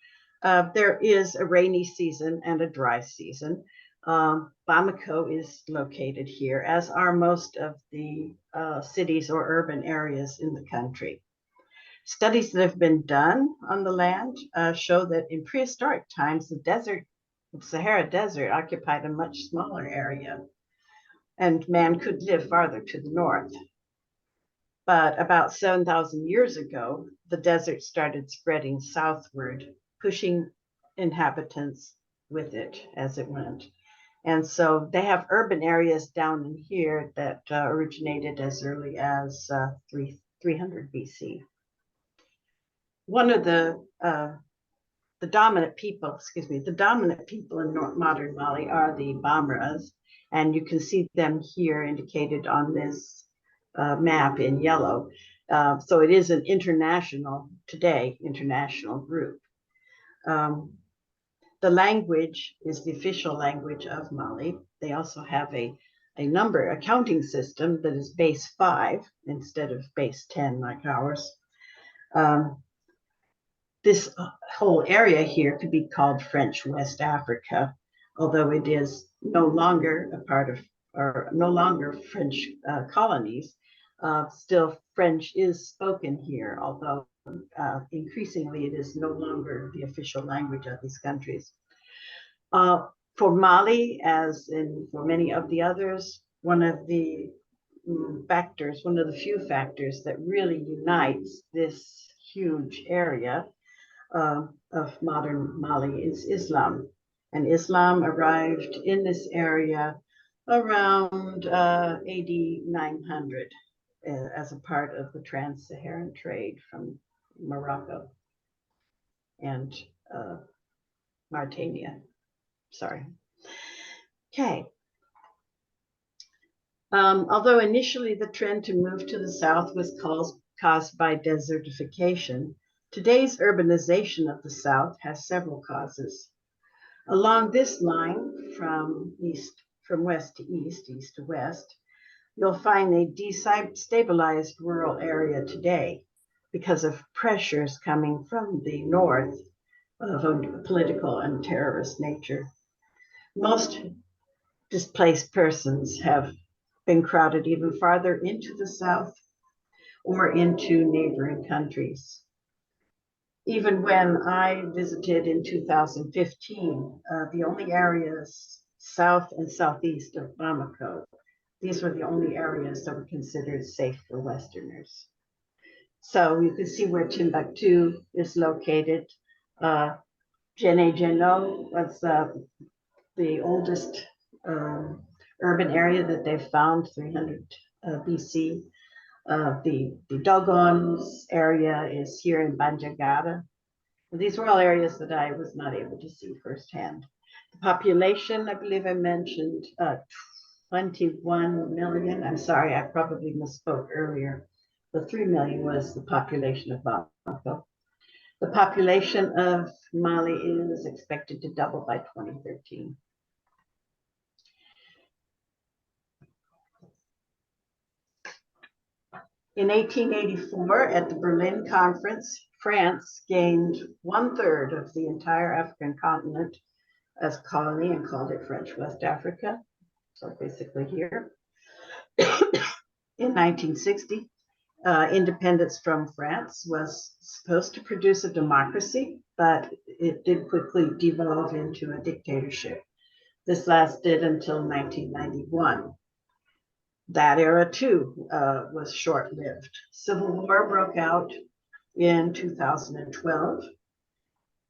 there is a rainy season and a dry season. Bamako is located here, as are most of the cities or urban areas in the country. Studies that have been done on the land show that in prehistoric times, the Sahara Desert occupied a much smaller area, and man could live farther to the north. But about 7,000 years ago, the desert started spreading southward, pushing inhabitants with it as it went. And so they have urban areas down in here that originated as early as 300 BC. One of the dominant people in modern Mali are the Bamras, and you can see them here indicated on this map in yellow. So it is an international group. The language is the official language of Mali. They also have a counting system that is base 5 instead of base 10 like ours. This whole area here could be called French West Africa, although it is no longer a part of, or no longer French colonies. Still, French is spoken here, although increasingly it is no longer the official language of these countries. For Mali, as in for many of the others, one of the factors, one of the few factors that really unites this huge area of modern Mali is Islam. And Islam arrived in this area around AD 900 as a part of the trans-Saharan trade from Morocco and Mauritania. Sorry. Okay. Although initially the trend to move to the south was caused by desertification, today's urbanization of the south has several causes. Along this line, from west to east, east to west, you'll find a destabilized rural area today because of pressures coming from the north of a political and terrorist nature. Most displaced persons have been crowded even farther into the south or into neighboring countries. Even when I visited in 2015, the only areas south and southeast of Bamako, these were the only areas that were considered safe for Westerners. So you can see where Timbuktu is located. Djenné was the oldest urban area that they've found, 300 BC. The Dogons area is here in Bandiagara. These were all areas that I was not able to see firsthand. The population, I believe I mentioned 21 million. I'm sorry, I probably misspoke earlier. The 3 million was the population of Bamako. The population of Mali is expected to double by 2013. In 1884, at the Berlin Conference, France gained 1/3 of the entire African continent as a colony and called it French West Africa. So basically here. In 1960, independence from France was supposed to produce a democracy, but it did quickly devolve into a dictatorship. This lasted until 1991. That era too was short-lived. Civil war broke out in 2012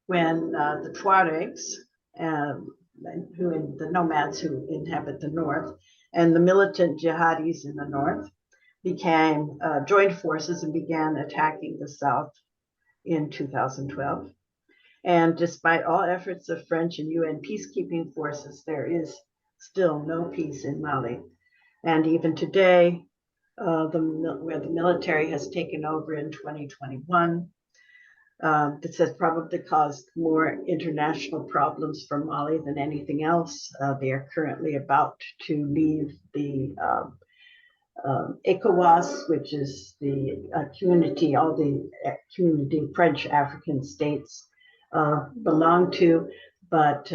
when the Tuaregs, the nomads who inhabit the north, and the militant jihadis in the north joined forces and began attacking the south in 2012. And despite all efforts of French and UN peacekeeping forces, there is still no peace in Mali. And even today, where the military has taken over in 2021, this has probably caused more international problems for Mali than anything else. They are currently about to leave the ECOWAS, which is the community all the community French African states belong to, but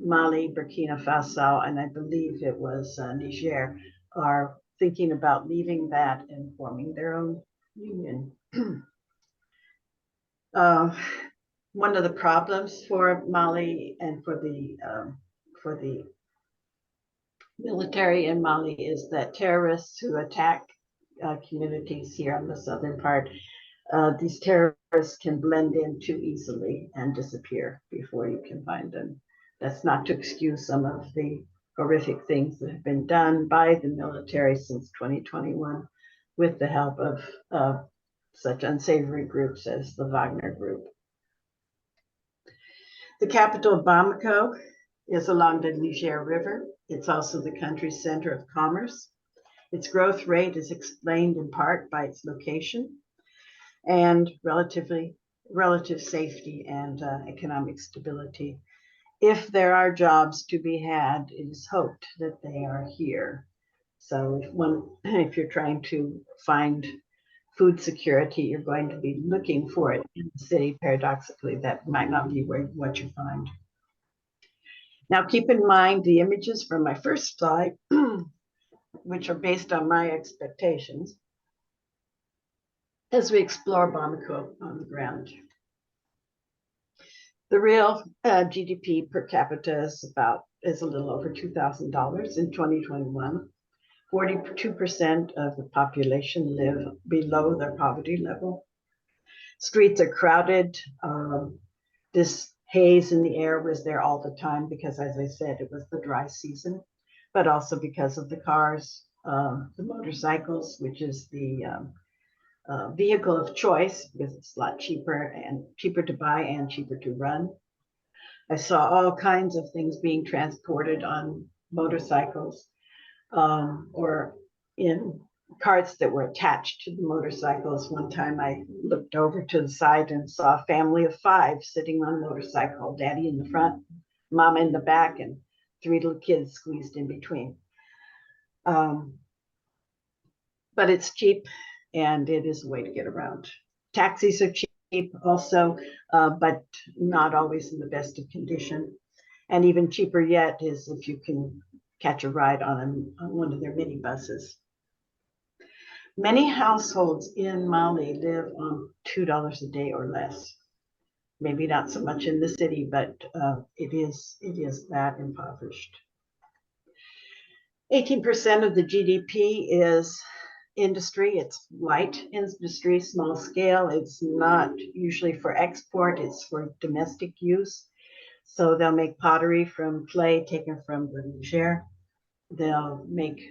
Mali, Burkina Faso, and I believe it was Niger, are thinking about leaving that and forming their own union. One of the problems for Mali and for the military in Mali is that terrorists who attack communities here on the southern part, these terrorists can blend in too easily and disappear before you can find them. That's not to excuse some of the horrific things that have been done by the military since 2021 with the help of such unsavory groups as the Wagner Group. The capital, Bamako, is along the Niger River. It's also the country's center of commerce. Its growth rate is explained in part by its location and relative safety and economic stability. If there are jobs to be had, it is hoped that they are here. So if you're trying to find food security, you're going to be looking for it in the city. Paradoxically, that might not be what you find. Now, keep in mind the images from my first slide, which are based on my expectations, as we explore Bamako on the ground. The real GDP per capita is a little over $2,000 in 2021. 42% of the population live below their poverty level. Streets are crowded. This haze in the air was there all the time because, as I said, it was the dry season, but also because of the cars, the motorcycles, which is the vehicle of choice because it's a lot cheaper to buy and cheaper to run. I saw all kinds of things being transported on motorcycles or in carts that were attached to the motorcycles. One time I looked over to the side and saw a family of 5 sitting on a motorcycle, daddy in the front, mama in the back, and 3 little kids squeezed in between. But it's cheap and it is a way to get around. Taxis are cheap also, but not always in the best of condition. And even cheaper yet is if you can catch a ride on one of their minibuses. Many households in Mali live on $2 a day or less. Maybe not so much in the city, but it is that impoverished. 18% of the GDP is industry. It's light industry, small scale. It's not usually for export, it's for domestic use. So they'll make pottery from clay taken from the share. They'll make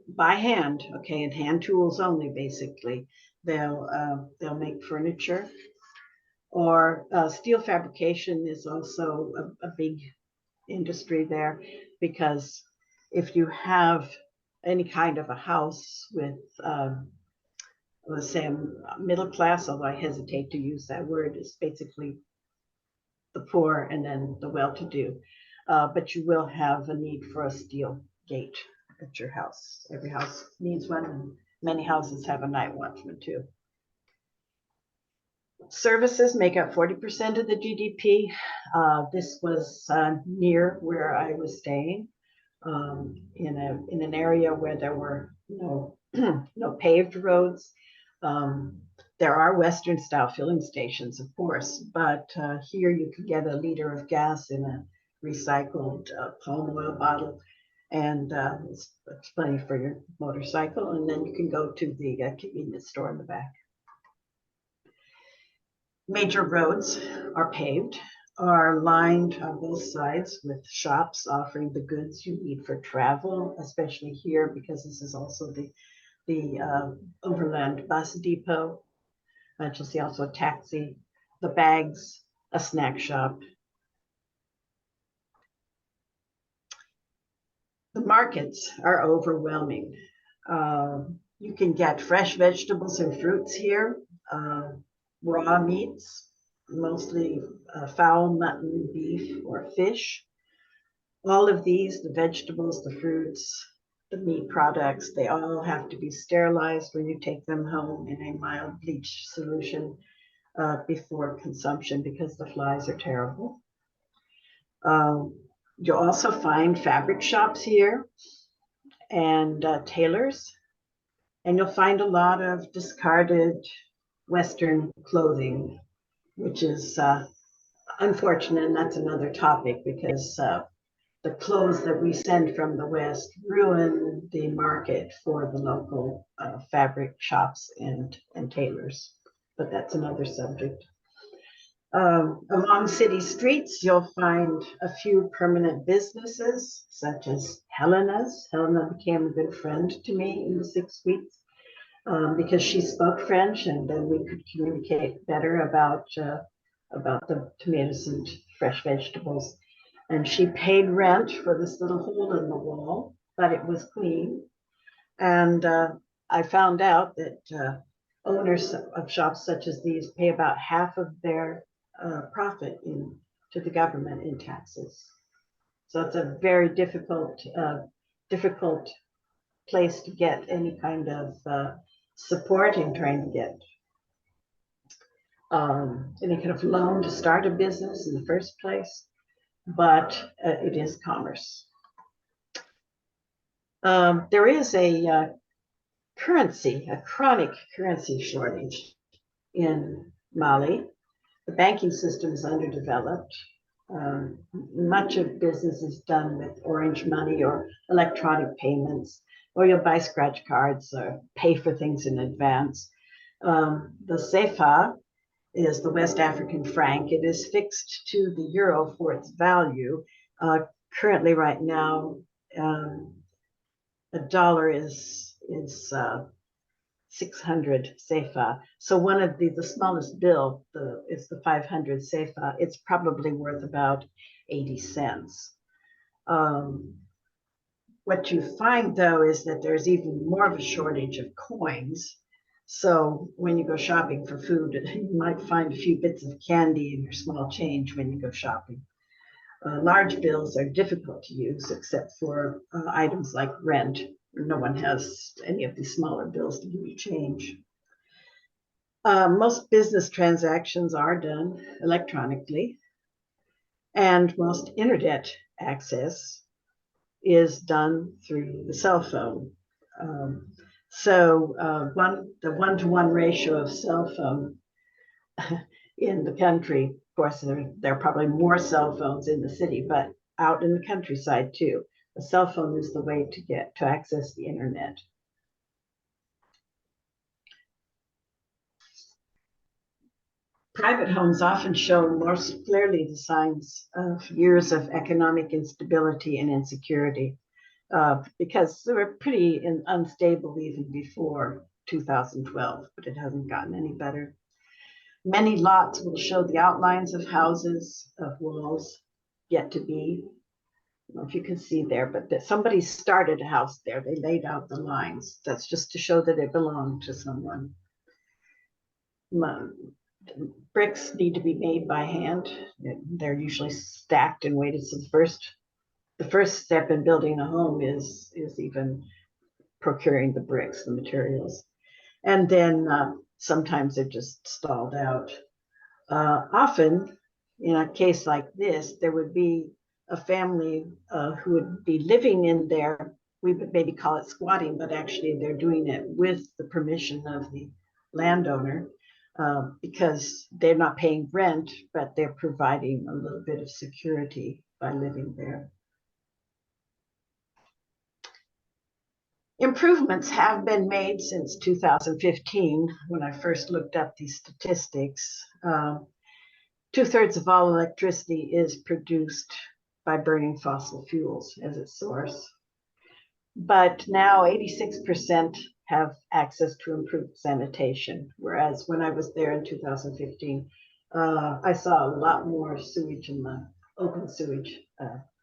by hand, okay, and hand tools only, basically. They'll make furniture, or steel fabrication is also a big industry there, because if you have any kind of a house with, let's say, middle class, although I hesitate to use that word, it's basically the poor and then the well-to-do, but you will have a need for a steel gate at your house. Every house needs one, and many houses have a night watchman too. Services make up 40% of the GDP. This was near where I was staying, in an area where there were no paved roads. There are Western style filling stations, of course, but here you could get a liter of gas in a recycled palm oil bottle, and it's plenty for your motorcycle, and then you can go to the convenience store in the back. Major roads are paved, are lined on both sides with shops offering the goods you need for travel, especially here because this is also the overland bus depot. You'll see also a taxi, the bags, a snack shop. The markets are overwhelming. You can get fresh vegetables and fruits here, raw meats, mostly fowl, mutton, beef, or fish. All of these, the vegetables, the fruits, the meat products, they all have to be sterilized when you take them home in a mild bleach solution before consumption because the flies are terrible. You'll also find fabric shops here and tailors, and you'll find a lot of discarded Western clothing, which is unfortunate, and that's another topic because the clothes that we send from the West ruin the market for the local fabric shops and tailors, but that's another subject. Along city streets, you'll find a few permanent businesses, such as Helena's. Helena became a good friend to me in the 6 weeks because she spoke French, and then we could communicate better about the tomatoes and fresh vegetables. And she paid rent for this little hole in the wall, but it was clean. And I found out that owners of shops such as these pay about half of their profit to the government in taxes. So it's a very difficult place to get any kind of support in trying to get any kind of loan to start a business in the first place. but it is commerce. There is a chronic currency shortage in Mali. The banking system is underdeveloped. Much of business is done with orange money or electronic payments, or you'll buy scratch cards or pay for things in advance. The CFA is the West African franc. It is fixed to the euro for its value. Currently, right now, a dollar is 600 CFA. So one of the smallest bill is the 500 CFA. It's probably worth about 80 cents. What you find, though, is that there's even more of a shortage of coins. So when you go shopping for food, you might find a few bits of candy in your small change when you go shopping. Large bills are difficult to use except for items like rent. No one has any of these smaller bills to give you change. Most business transactions are done electronically, and most internet access is done through the cell phone. The one-to-one ratio of cell phone in the country, of course, there are probably more cell phones in the city, but out in the countryside too. A cell phone is the way to access the internet. Private homes often show more clearly the signs of years of economic instability and insecurity, because they were pretty unstable even before 2012, but it hasn't gotten any better. Many lots will show the outlines of houses, of walls yet to be. I don't know if you can see there, but that somebody started a house there. They laid out the lines. That's just to show that it belonged to someone. Bricks need to be made by hand. They're usually stacked and weighted. So the first step in building a home is even procuring the bricks, the materials. And then sometimes they're just stalled out. Often, in a case like this, there would be a family who would be living in there. We would maybe call it squatting, but actually they're doing it with the permission of the landowner, because they're not paying rent, but they're providing a little bit of security by living there. Improvements have been made since 2015, when I first looked up these statistics. 2/3 of all electricity is produced by burning fossil fuels as its source. But now 86% have access to improved sanitation, whereas when I was there in 2015, I saw a lot more sewage in the open sewage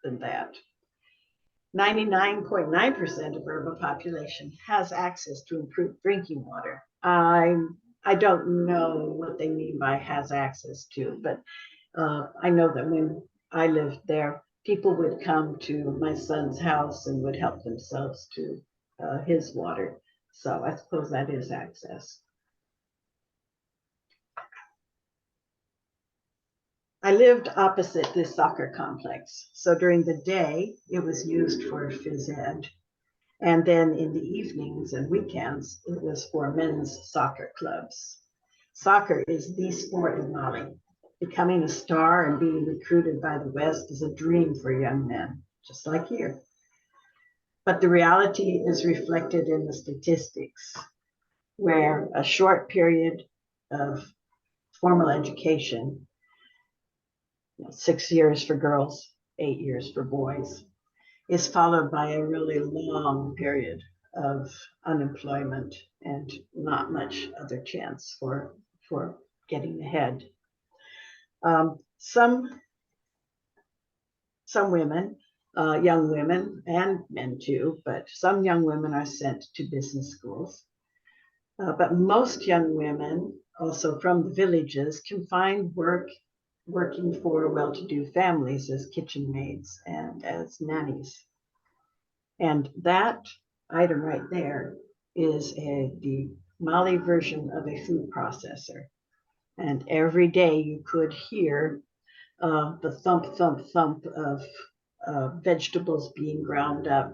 than that. 99.9% of urban population has access to improved drinking water. I don't know what they mean by has access to, but I know that when I lived there, people would come to my son's house and would help themselves to his water. So I suppose that is access. I lived opposite this soccer complex. So during the day, it was used for phys ed. And then in the evenings and weekends, it was for men's soccer clubs. Soccer is the sport in Mali. Becoming a star and being recruited by the West is a dream for young men, just like here. But the reality is reflected in the statistics, where a short period of formal education, 6 years for girls, 8 years for boys, is followed by a really long period of unemployment and not much other chance for getting ahead. Some women, young women and men too, but some young women are sent to business schools. But most young women, also from the villages, can find work working for well-to-do families as kitchen maids and as nannies. And that item right there is the Mali version of a food processor. And every day you could hear the thump, thump, thump of vegetables being ground up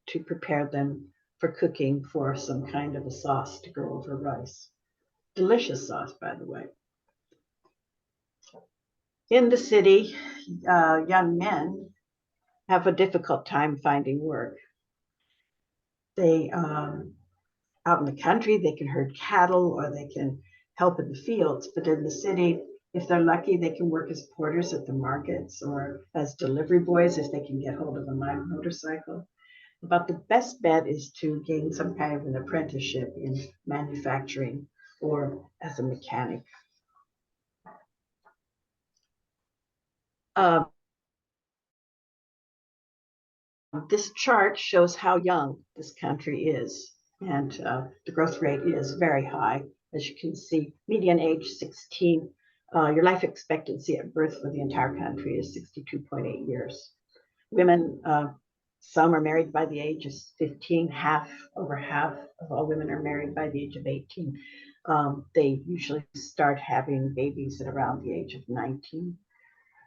to prepare them for cooking for some kind of a sauce to go over rice. Delicious sauce, by the way. In the city, young men have a difficult time finding work. They, out in the country, they can herd cattle or they can help in the fields, but in the city, if they're lucky, they can work as porters at the markets or as delivery boys if they can get hold of a motorcycle. But the best bet is to gain some kind of an apprenticeship in manufacturing or as a mechanic. This chart shows how young this country is, and the growth rate is very high. As you can see, median age 16. Your life expectancy at birth for the entire country is 62.8 years. Women, some are married by the age of 15, over half of all women are married by the age of 18. They usually start having babies at around the age of 19.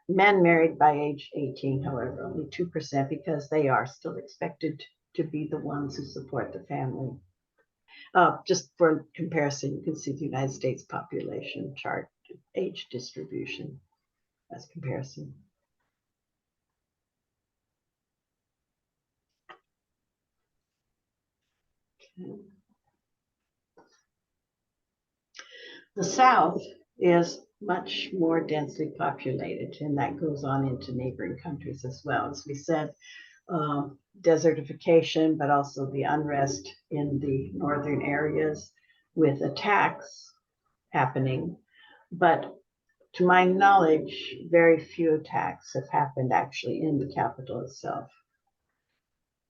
Men married by age 18, however, only 2% because they are still expected to be the ones who support the family. Just for comparison, you can see the United States population chart, age distribution as comparison. Okay. The South is much more densely populated, and that goes on into neighboring countries as well. As we said, desertification, but also the unrest in the northern areas with attacks happening. But to my knowledge, very few attacks have happened actually in the capital itself.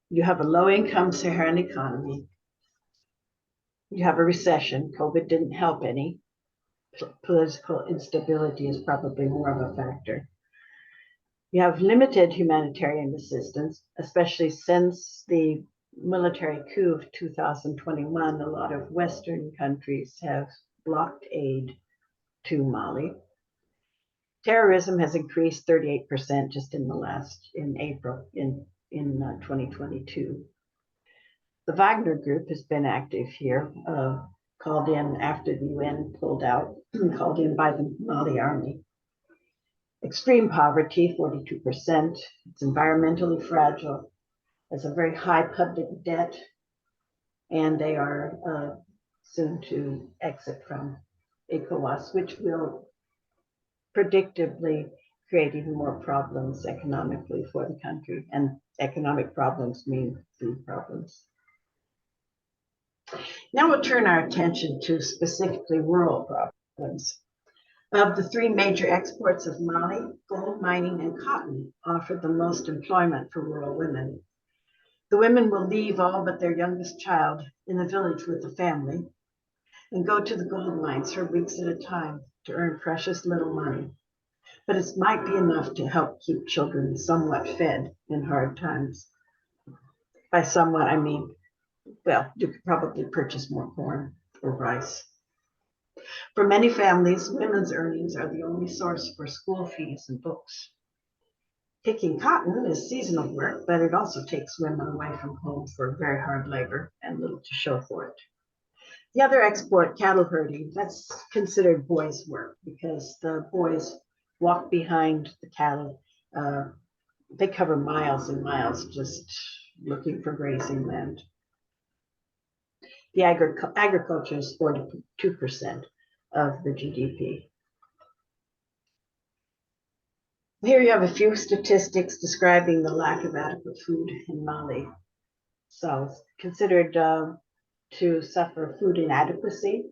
You have a low-income Saharan economy. You have a recession. COVID didn't help any. Political instability is probably more of a factor. You have limited humanitarian assistance, especially since the military coup of 2021. A lot of Western countries have blocked aid to Mali. Terrorism has increased 38% just in April in 2022. The Wagner Group has been active here, called in after the UN pulled out, called in by the Mali army. Extreme poverty, 42%. It's environmentally fragile, has a very high public debt, and they are soon to exit from ECOWAS, which will predictably create even more problems economically for the country. And economic problems mean food problems. Now we'll turn our attention to specifically rural problems. Of the three major exports of Mali, gold mining and cotton offer the most employment for rural women. The women will leave all but their youngest child in the village with the family and go to the gold mines for weeks at a time to earn precious little money. But it might be enough to help keep children somewhat fed in hard times. By somewhat, I mean, well, you could probably purchase more corn or rice. For many families, women's earnings are the only source for school fees and books. Picking cotton is seasonal work, but it also takes women away from home for very hard labor and little to show for it. The other export, cattle herding, that's considered boys' work because the boys walk behind the cattle. They cover miles and miles just looking for grazing land. The agriculture is 42% of the GDP. Here you have a few statistics describing the lack of adequate food in Mali. So it's considered to suffer food inadequacy.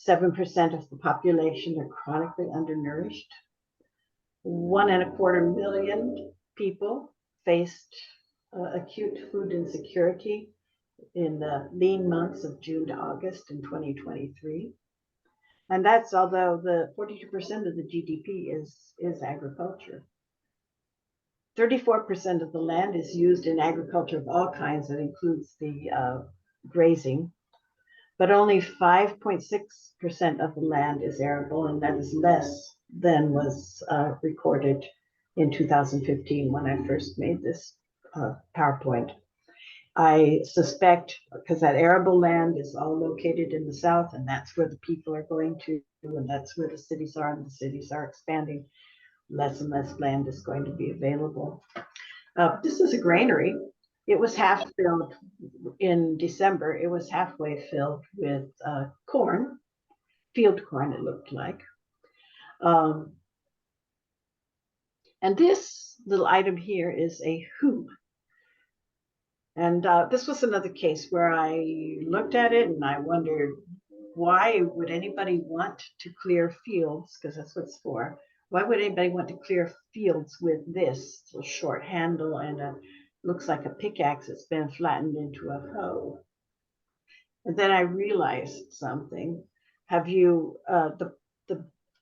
7% of the population are chronically undernourished. 1.25 million people faced acute food insecurity in the lean months of June to August in 2023. And that's although the 42% of the GDP is agriculture. 34% of the land is used in agriculture of all kinds. That includes the grazing. but only 5.6% of the land is arable, and that is less than was recorded in 2015 when I first made this PowerPoint. I suspect, because that arable land is all located in the south, and that's where the people are going to, and that's where the cities are, and the cities are expanding, less and less land is going to be available. This is a granary. It was half filled in December. It was halfway filled with corn, field corn, it looked like. And this little item here is a hoop. And this was another case where I looked at it and I wondered, why would anybody want to clear fields? Because that's what it's for. Why would anybody want to clear fields with this little short handle and looks like a pickaxe that's been flattened into a hoe? And then I realized something. Have you, the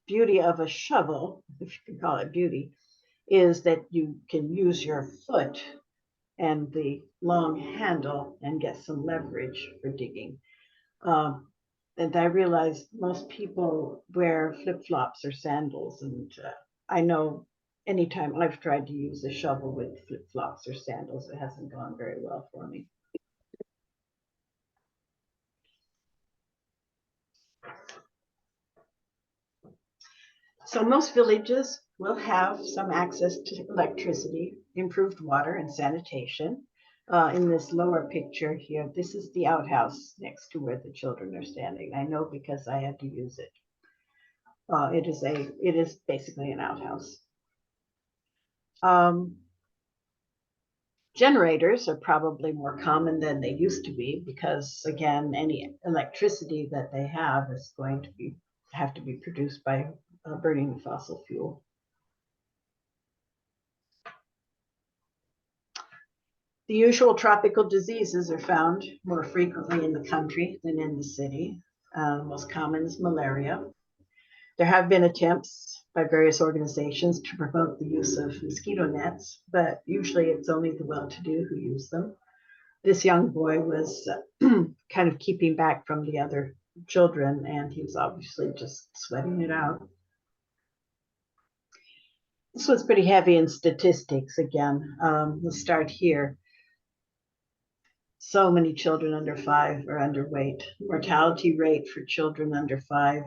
beauty of a shovel, if you can call it beauty, is that you can use your foot and the long handle and get some leverage for digging. And I realized most people wear flip-flops or sandals, and I know anytime I've tried to use a shovel with flip-flops or sandals, it hasn't gone very well for me. So most villages will have some access to electricity, improved water, and sanitation. In this lower picture here, this is the outhouse next to where the children are standing. I know because I had to use it. It is basically an outhouse. Generators are probably more common than they used to be because, again, any electricity that they have is going to have to be produced by burning fossil fuel. The usual tropical diseases are found more frequently in the country than in the city. The most common is malaria. There have been attempts by various organizations to promote the use of mosquito nets, but usually it's only the well-to-do who use them. This young boy was kind of keeping back from the other children, and he was obviously just sweating it out. This was pretty heavy in statistics again. We'll start here. So many children under 5 are underweight. Mortality rate for children under 5,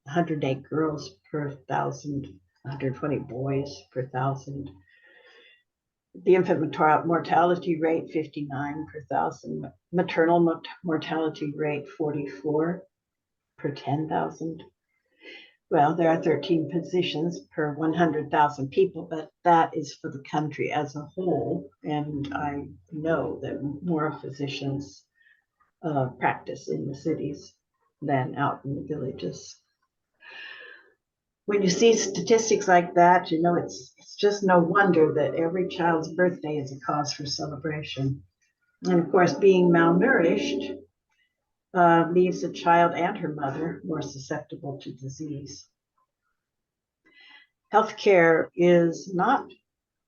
108 girls per 1,000, 120 boys per 1,000. The infant mortality rate, 59 per 1,000. Maternal mortality rate, 44 per 10,000. Well, there are 13 physicians per 100,000 people, but that is for the country as a whole. And I know that more physicians practice in the cities than out in the villages. When you see statistics like that, you know it's just no wonder that every child's birthday is a cause for celebration. And of course, being malnourished leaves a child and her mother more susceptible to disease. Healthcare is not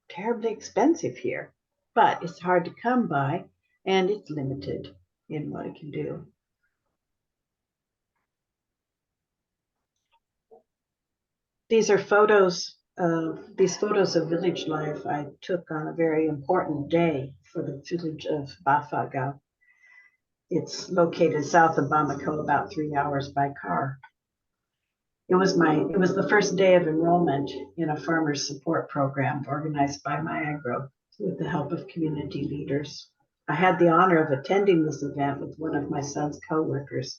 terribly expensive here, but it's hard to come by and it's limited in what it can do. These are photos of village life I took on a very important day for the village of Bafaga. It's located south of Bamako, about 3 hours by car. It was the first day of enrollment in a farmers support program organized by Myagro with the help of community leaders. I had the honor of attending this event with one of my son's co-workers.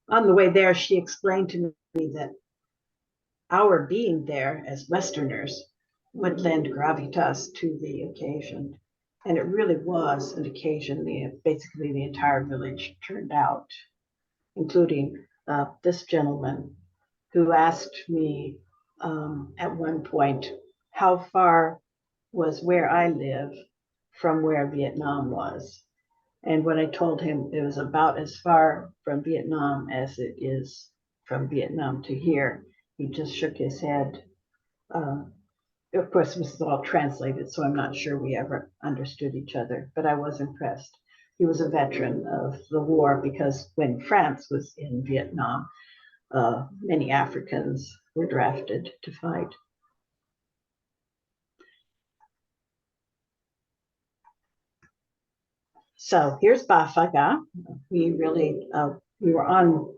On the way there, she explained to me that our being there as Westerners would lend gravitas to the occasion. And it really was an occasion. Basically, the entire village turned out, including this gentleman who asked me at one point, how far was where I live from where Vietnam was? And when I told him it was about as far from Vietnam as it is from Vietnam to here, he just shook his head. Of course, this is all translated, so I'm not sure we ever understood each other, but I was impressed. He was a veteran of the war because when France was in Vietnam, many Africans were drafted to fight. So here's Bafaga. We were on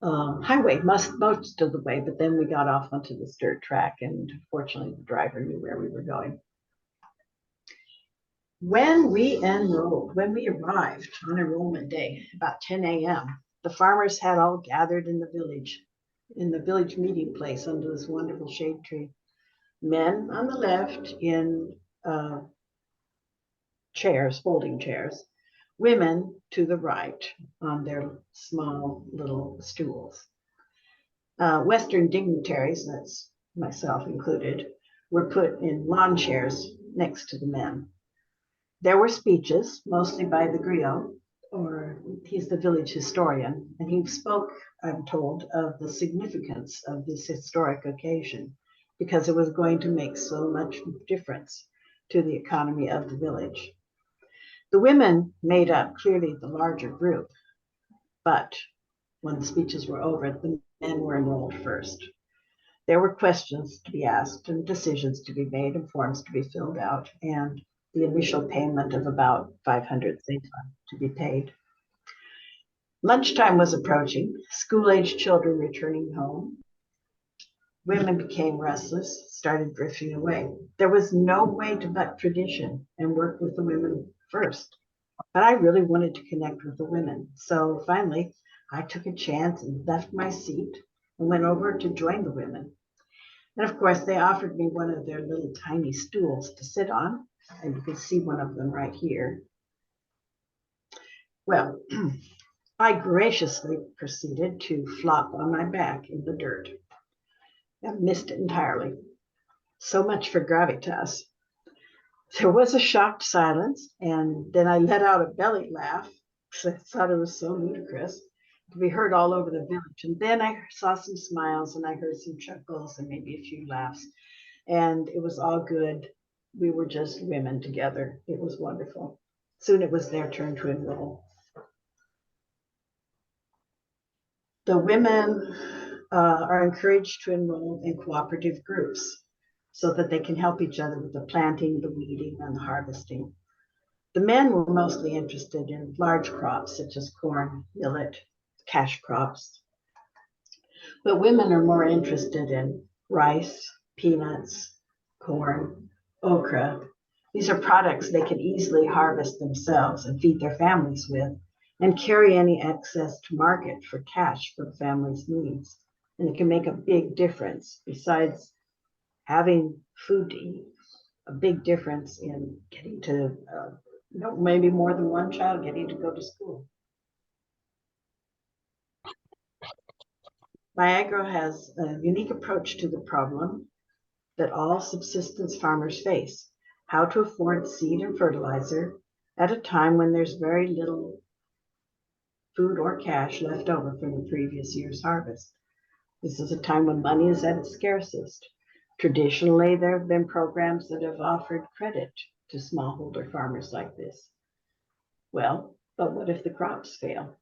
highway most of the way, but then we got off onto this dirt track, and fortunately the driver knew where we were going. When we arrived on enrollment day, about 10 a.m., the farmers had all gathered in the village meeting place under this wonderful shade tree. Men on the left in chairs, folding chairs, women to the right on their small little stools. Western dignitaries, that's myself included, were put in lawn chairs next to the men. There were speeches, mostly by the griot, or he's the village historian, and he spoke, I'm told, of the significance of this historic occasion because it was going to make so much difference to the economy of the village. The women made up clearly the larger group, but when the speeches were over, the men were enrolled first. There were questions to be asked and decisions to be made and forms to be filled out, and the initial payment of about 500 to be paid. Lunchtime was approaching, school-aged children returning home. Women became restless, started drifting away. There was no way to buck tradition and work with the women first. But I really wanted to connect with the women. So finally, I took a chance and left my seat and went over to join the women. And of course, they offered me one of their little tiny stools to sit on. And you can see one of them right here. Well, I graciously proceeded to flop on my back in the dirt. I missed it entirely. So much for gravitas. There was a shocked silence, and then I let out a belly laugh because I thought it was so ludicrous to be heard all over the village. And then I saw some smiles, and I heard some chuckles and maybe a few laughs. And it was all good. We were just women together. It was wonderful. Soon it was their turn to enroll. The women are encouraged to enroll in cooperative groups so that they can help each other with the planting, the weeding, and the harvesting. The men were mostly interested in large crops such as corn, millet, cash crops. But women are more interested in rice, peanuts, corn, okra. These are products they can easily harvest themselves and feed their families with, and carry any excess to market for cash for the family's needs. And it can make a big difference, besides having food to eat, a big difference in getting to, maybe more than one child getting to go to school. Niagara has a unique approach to the problem that all subsistence farmers face: how to afford seed and fertilizer at a time when there's very little food or cash left over from the previous year's harvest. This is a time when money is at its scarcest. Traditionally, there have been programs that have offered credit to smallholder farmers like this. Well, but what if the crops fail?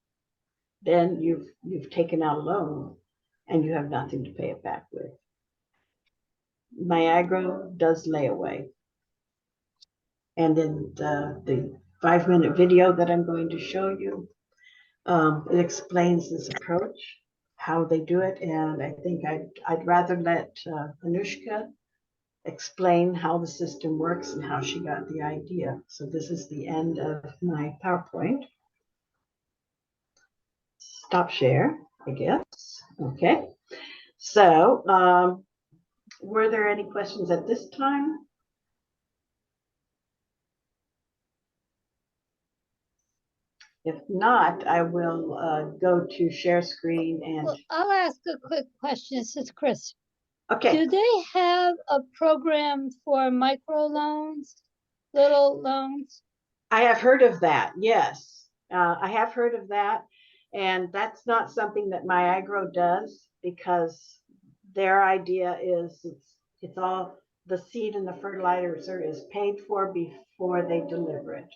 Then you've taken out a loan and you have nothing to pay it back with. Niagara does layaway. And in the 5-minute video that I'm going to show you, it explains this approach, how they do it. And I think I'd rather let Anushka explain how the system works and how she got the idea. So this is the end of my PowerPoint. Stop share, I guess. Okay. So were there any questions at this time? If not, I will go to share screen and. Well, I'll ask a quick question. This is Chris. Okay. Do they have a program for microloans, little loans? I have heard of that. Yes, I have heard of that. And that's not something that MyAgro does, because their idea is it's all the seed and the fertilizer is paid for before they deliver it.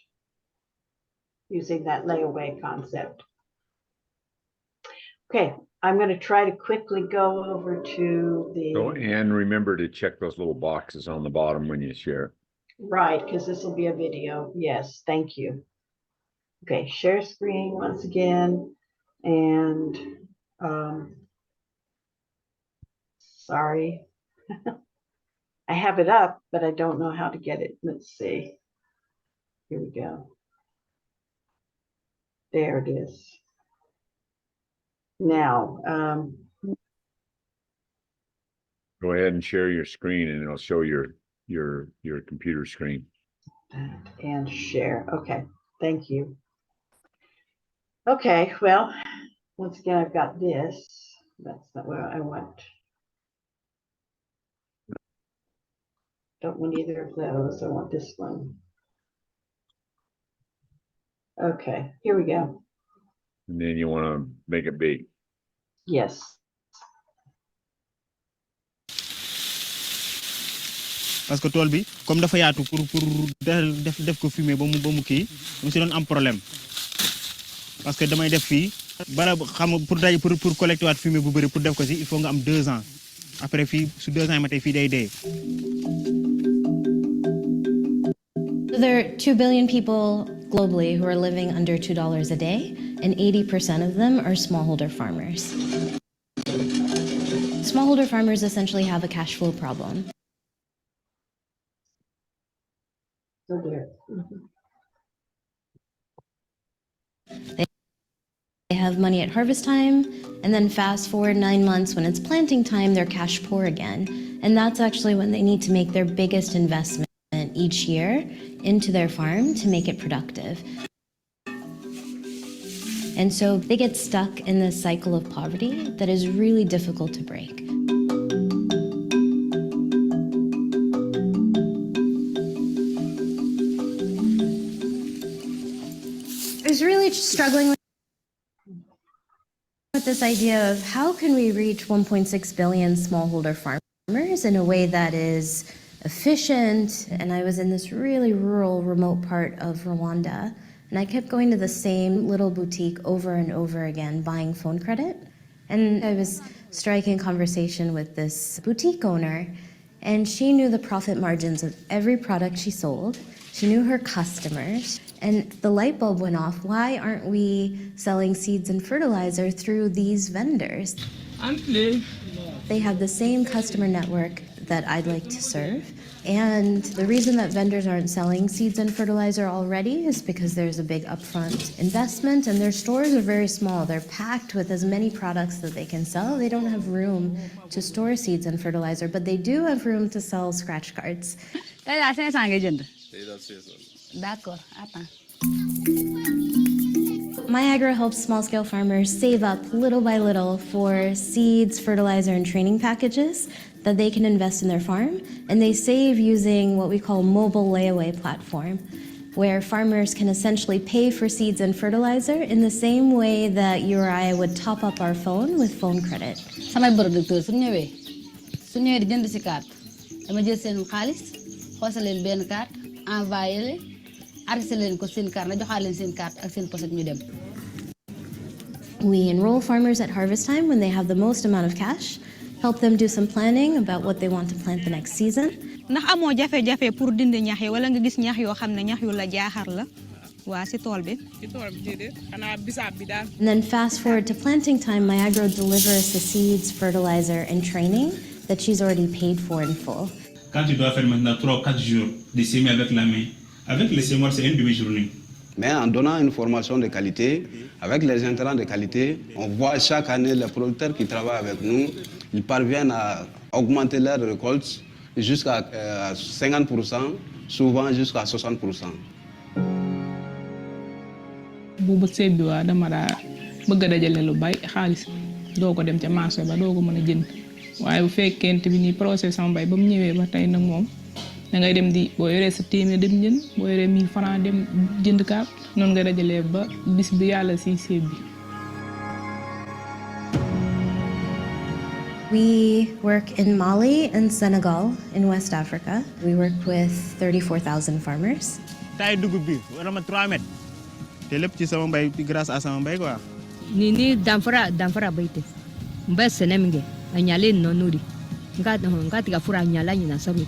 using that layaway concept. Okay, I'm going to try to quickly go over to So, the, and remember to check those little boxes on the bottom when you share. right, because this will be a video. Yes, thank you. Okay, share screen once again. And sorry, I have it up, but I don't know how to get it. Let's see. Here we go. There it is. Now, Go ahead and share your screen and it'll show your computer screen. and share. Okay, thank you. Okay, well, once again, I've got this. That's not what I want. Don't want either of those. I want this one. Okay, here we go. And then you want to make it big. Yes. parce que tool bi comme dafa yaatu pour def ko fumier ba mu kii mu si doon am problème parce que damay def fii bala xam pour collecter waat fumier bu bëri pour def ko si il faut nga am 2 ans après fii su 2 ans yi ma tey fii day dee. There are 2 billion people globally who are living under $2 a day, and 80% of them are smallholder farmers. Smallholder farmers essentially have a cash flow problem. So there. They have money at harvest time, and then fast forward 9 months when it's planting time, they're cash poor again. And that's actually when they need to make their biggest investment each year into their farm to make it productive. And so they get stuck in this cycle of poverty that is really difficult to break. I was really struggling with this idea of how can we reach 1.6 billion smallholder farmers in a way that is efficient. And I was in this really rural, remote part of Rwanda, and I kept going to the same little boutique over and over again, buying phone credit. And I was striking conversation with this boutique owner, and she knew the profit margins of every product she sold. She knew her customers, and the light bulb went off. Why aren't we selling seeds and fertilizer through these vendors? They have the same customer network that I'd like to serve. And the reason that vendors aren't selling seeds and fertilizer already is because there's a big upfront investment, and their stores are very small. They're packed with as many products that they can sell. They don't have room to store seeds and fertilizer, but they do have room to sell scratch cards. MyAgro helps small-scale farmers save up little by little for seeds, fertilizer, and training packages that they can invest in their farm, and they save using what we call mobile layaway platform, where farmers can essentially pay for seeds and fertilizer in the same way that you or I would top up our phone with phone credit. samay producteur su ñëwee di jënd si carte dama jël seen xaalis xoosal leen benn carte envoyé leen arrêté leen ko seen carte na joxaat leen seen carte ak seen pochette ñu dem. We enroll farmers at harvest time when they have the most amount of cash, help them do some planning about what they want to plant the next season. ndax amoo jafe-jafe pour dindi ñax yi wala nga gis ñax yoo xam ne ñax yu la jaaxar la waa si tool bi. ci tool bi déedéet xanaa bisaab bi daal. And then fast forward to planting time, MyAgro delivers the seeds, fertilizer, and training that she's already paid for in full. Quand tu dois faire maintenant 3 ou 4 jours de semer avec la main, avec les semoirs, c'est une demi-journée. Mais en donnant une formation de qualité, avec les intrants de qualité, on voit chaque année les producteurs qui travaillent avec nous, ils parviennent à augmenter leurs récoltes jusqu'à 50%, souvent jusqu'à 60%. boobu seeb bi waa dama daa bëgg a dajale lu bay xaalis doo ko dem ca marché ba doo ko mën a jënd waaye bu fekkente bi ni procès sama bay ba mu ñëwee ba tey nag moom da ngay dem di boo yoree sa téeméer dem jënd boo yoree 1000 francs dem jënd kaat noonu nga dajalee ba bis bi yàlla si seeb bi. We work in Mali and Senegal in West Africa. We work with 34,000 farmers. taay dugub bi war na ma 3 mètres te lépp ci sama mbay grâce à sama mbay quoi. Nini damfara baite. Mba senemge anyale no nuri. Ngati ka fura anyala nyina sabi.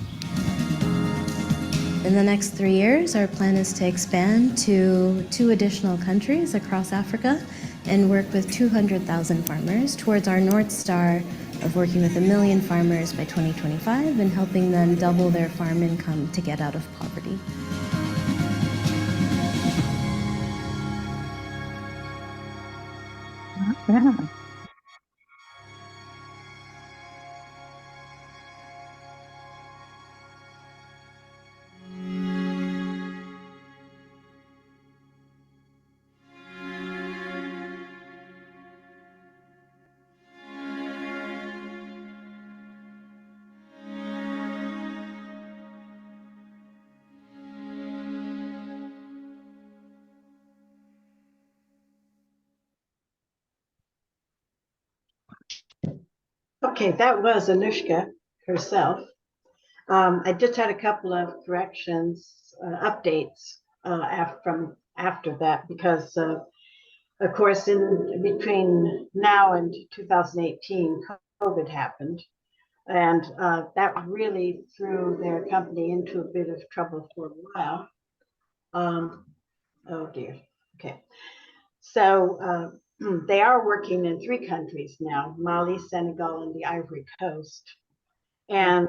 In the next 3 years, our plan is to expand to 2 additional countries across Africa and work with 200,000 farmers towards our North Star of working with 1 million farmers by 2025 and helping them double their farm income to get out of poverty. Yeah. Okay, that was Anushka herself. I just had a couple of corrections, updates from after that, because of course, in between now and 2018, COVID happened, and that really threw their company into a bit of trouble for a while. Oh dear. Okay, so they are working in 3 countries now: Mali, Senegal, and the Ivory Coast. And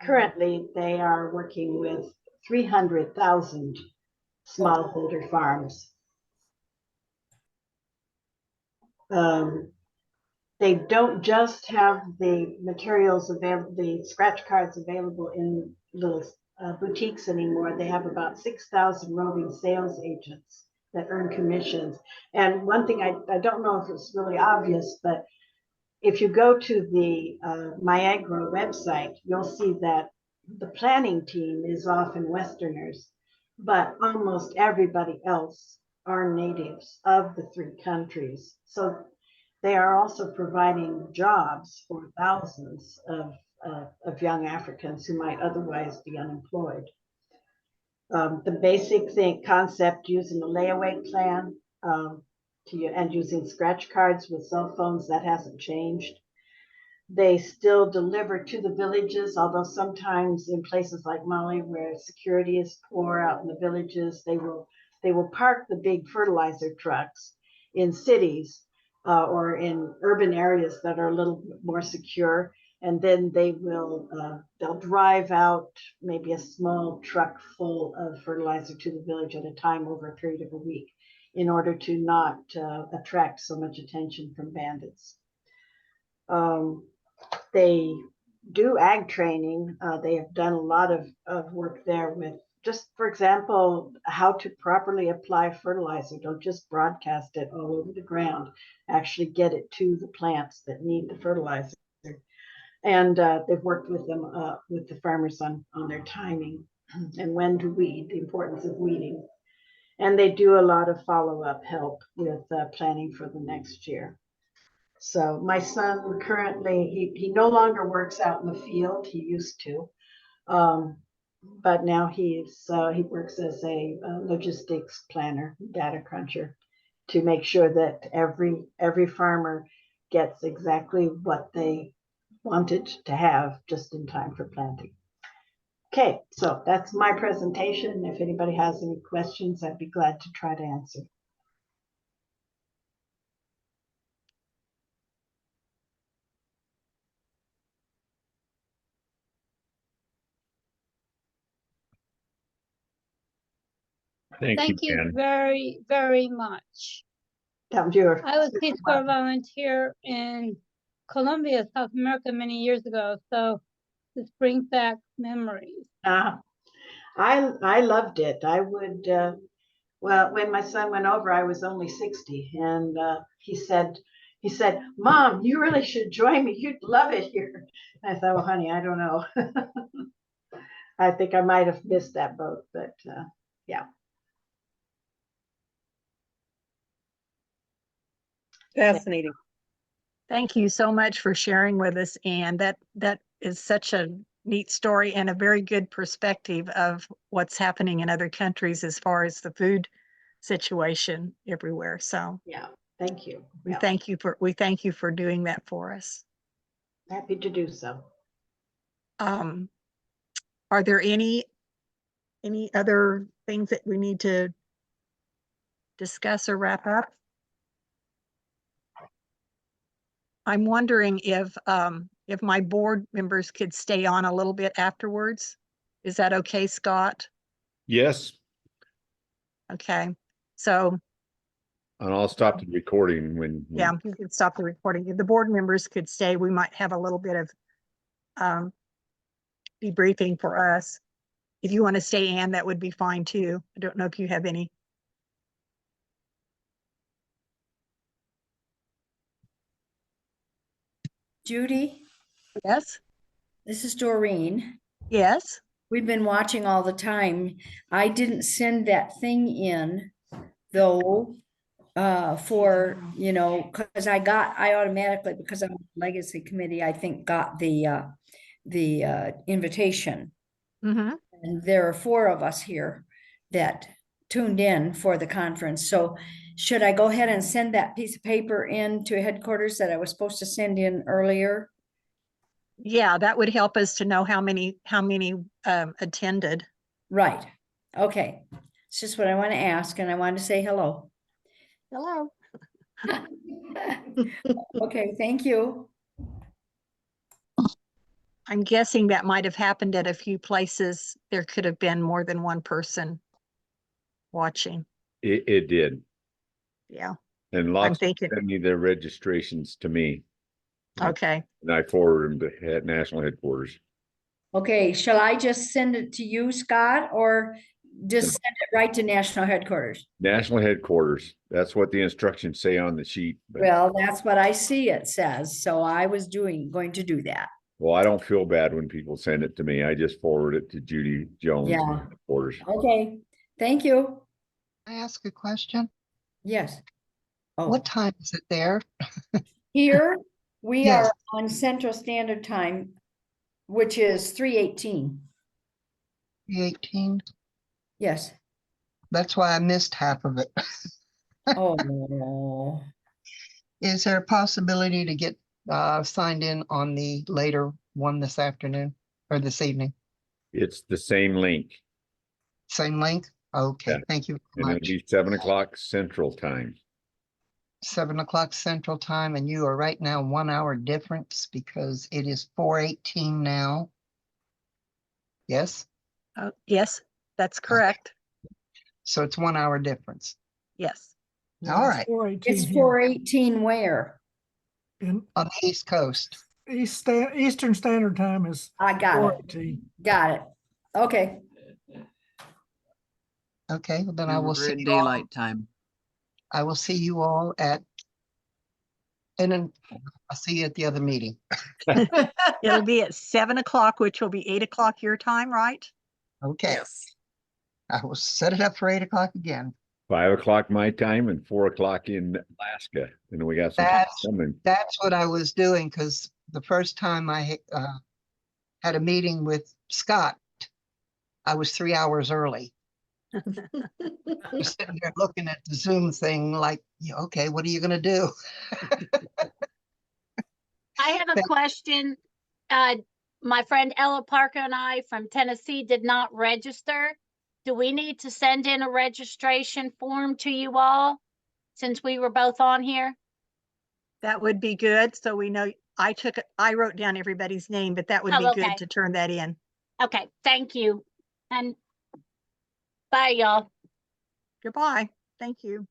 currently, they are working with 300,000 smallholder farms. They don't just have the materials available, the scratch cards available in little boutiques anymore. They have about 6,000 roving sales agents that earn commissions. And one thing I don't know if it's really obvious, but if you go to the MyAgro website, you'll see that the planning team is often Westerners, but almost everybody else are natives of the 3 countries. So they are also providing jobs for thousands of young Africans who might otherwise be unemployed. The basic concept using a layaway plan and using scratch cards with cell phones, that hasn't changed. They still deliver to the villages, although sometimes in places like Mali, where security is poor out in the villages, they will park the big fertilizer trucks in cities or in urban areas that are a little more secure, and then they'll drive out maybe a small truck full of fertilizer to the village at a time over a period of a week, in order to not attract so much attention from bandits. They do ag training. They have done a lot of work there with, just for example, how to properly apply fertilizer. Don't just broadcast it all over the ground. Actually get it to the plants that need the fertilizer. And they've worked with them, with the farmers on their timing and when to weed, the importance of weeding. And they do a lot of follow-up help with planning for the next year. So my son currently, he no longer works out in the field. He used to, but now he works as a logistics planner, data cruncher, to make sure that every farmer gets exactly what they wanted to have just in time for planting. Okay, so that's my presentation. If anybody has any questions, I'd be glad to try to answer. Thank you very, very much. I was Peace Corps volunteer in Colombia, South America, many years ago, so this brings back memories. I loved it. I would, well, when my son went over, I was only 60, and he said, "Mom, you really should join me. You'd love it here." I thought, well, honey, I don't know. I think I might have missed that boat, but yeah. Fascinating. Thank you so much for sharing with us, Anne. That is such a neat story and a very good perspective of what's happening in other countries as far as the food situation everywhere. So Yeah, thank you. we Yeah, thank you for doing that for us. happy to do so. Are there any other things that we need to discuss or wrap up? I'm wondering if my board members could stay on a little bit afterwards. Is that okay, Scott? Yes, Okay, so and I'll stop the recording when. yeah, you can stop the recording. If the board members could stay, we might have a little bit of debriefing for us. If you want to stay, Ann, that would be fine too. I don't know if you have any. Judy, Yes, this is Doreen. yes. We've been watching all the time. I didn't send that thing in though, for, you know, because I automatically, because I'm on the legacy committee, I think got the invitation. Mm-hmm. And there are 4 of us here that tuned in for the conference. So should I go ahead and send that piece of paper in to headquarters that I was supposed to send in earlier? Yeah, that would help us to know how many attended. Right. Okay. It's just what I want to ask, and I wanted to say hello. Hello. Okay, thank you. I'm guessing that might have happened at a few places. There could have been more than one person watching. It did. Yeah. And lots thinking- sent me their registrations to me. Okay. And I forwarded them to national headquarters. Okay, shall I just send it to you, Scott, or just send it right to national headquarters? National headquarters. That's what the instructions say on the sheet. But, Well, that's what I see it says, so I was going to do that. well, I don't feel bad when people send it to me. I just forward it to Judy Jones. Yeah. Headquarters. Okay, thank you. I ask a question? Yes. Oh. What time is it there? Here, we Yes. are on Central Standard Time, which is 3:18. 3:18? Yes. That's why I missed half of it. Oh, no. Is there a possibility to get signed in on the later one this afternoon or this evening? It's the same link. Same link? Okay, Yeah. thank you And very it'll much. be 7 o'clock Central Time. 7 o'clock Central Time, and you are right now 1 hour difference because it is 4:18 now. Yes, Yes, that's correct. so it's 1 hour difference. Yes. All right, It's 4:18 where? on the East Coast. Eastern Standard Time is. I got it. 4:18. Got it. Okay. Okay, well, then I will We're see in you all. daylight time. I will see you all and then I'll see you at the other meeting. It'll be at 7 o'clock, which will be 8 o'clock your time, right? Okay. I will set it up for 8 o'clock again. 5 o'clock my time and 4 o'clock in Alaska. And we got some coming. That's what I was doing, because the first time I had a meeting with Scott, I was 3 hours early. I was sitting there looking at the Zoom thing like, yeah, okay, what are you gonna do? I have a question. My friend Ella Parker and I from Tennessee did not register. Do we need to send in a registration form to you all since we were both on here? That would be good. So we know, I wrote down everybody's name, but that would be Oh, okay. good to turn that in. Okay, thank you. And bye, y'all. Goodbye. Thank you.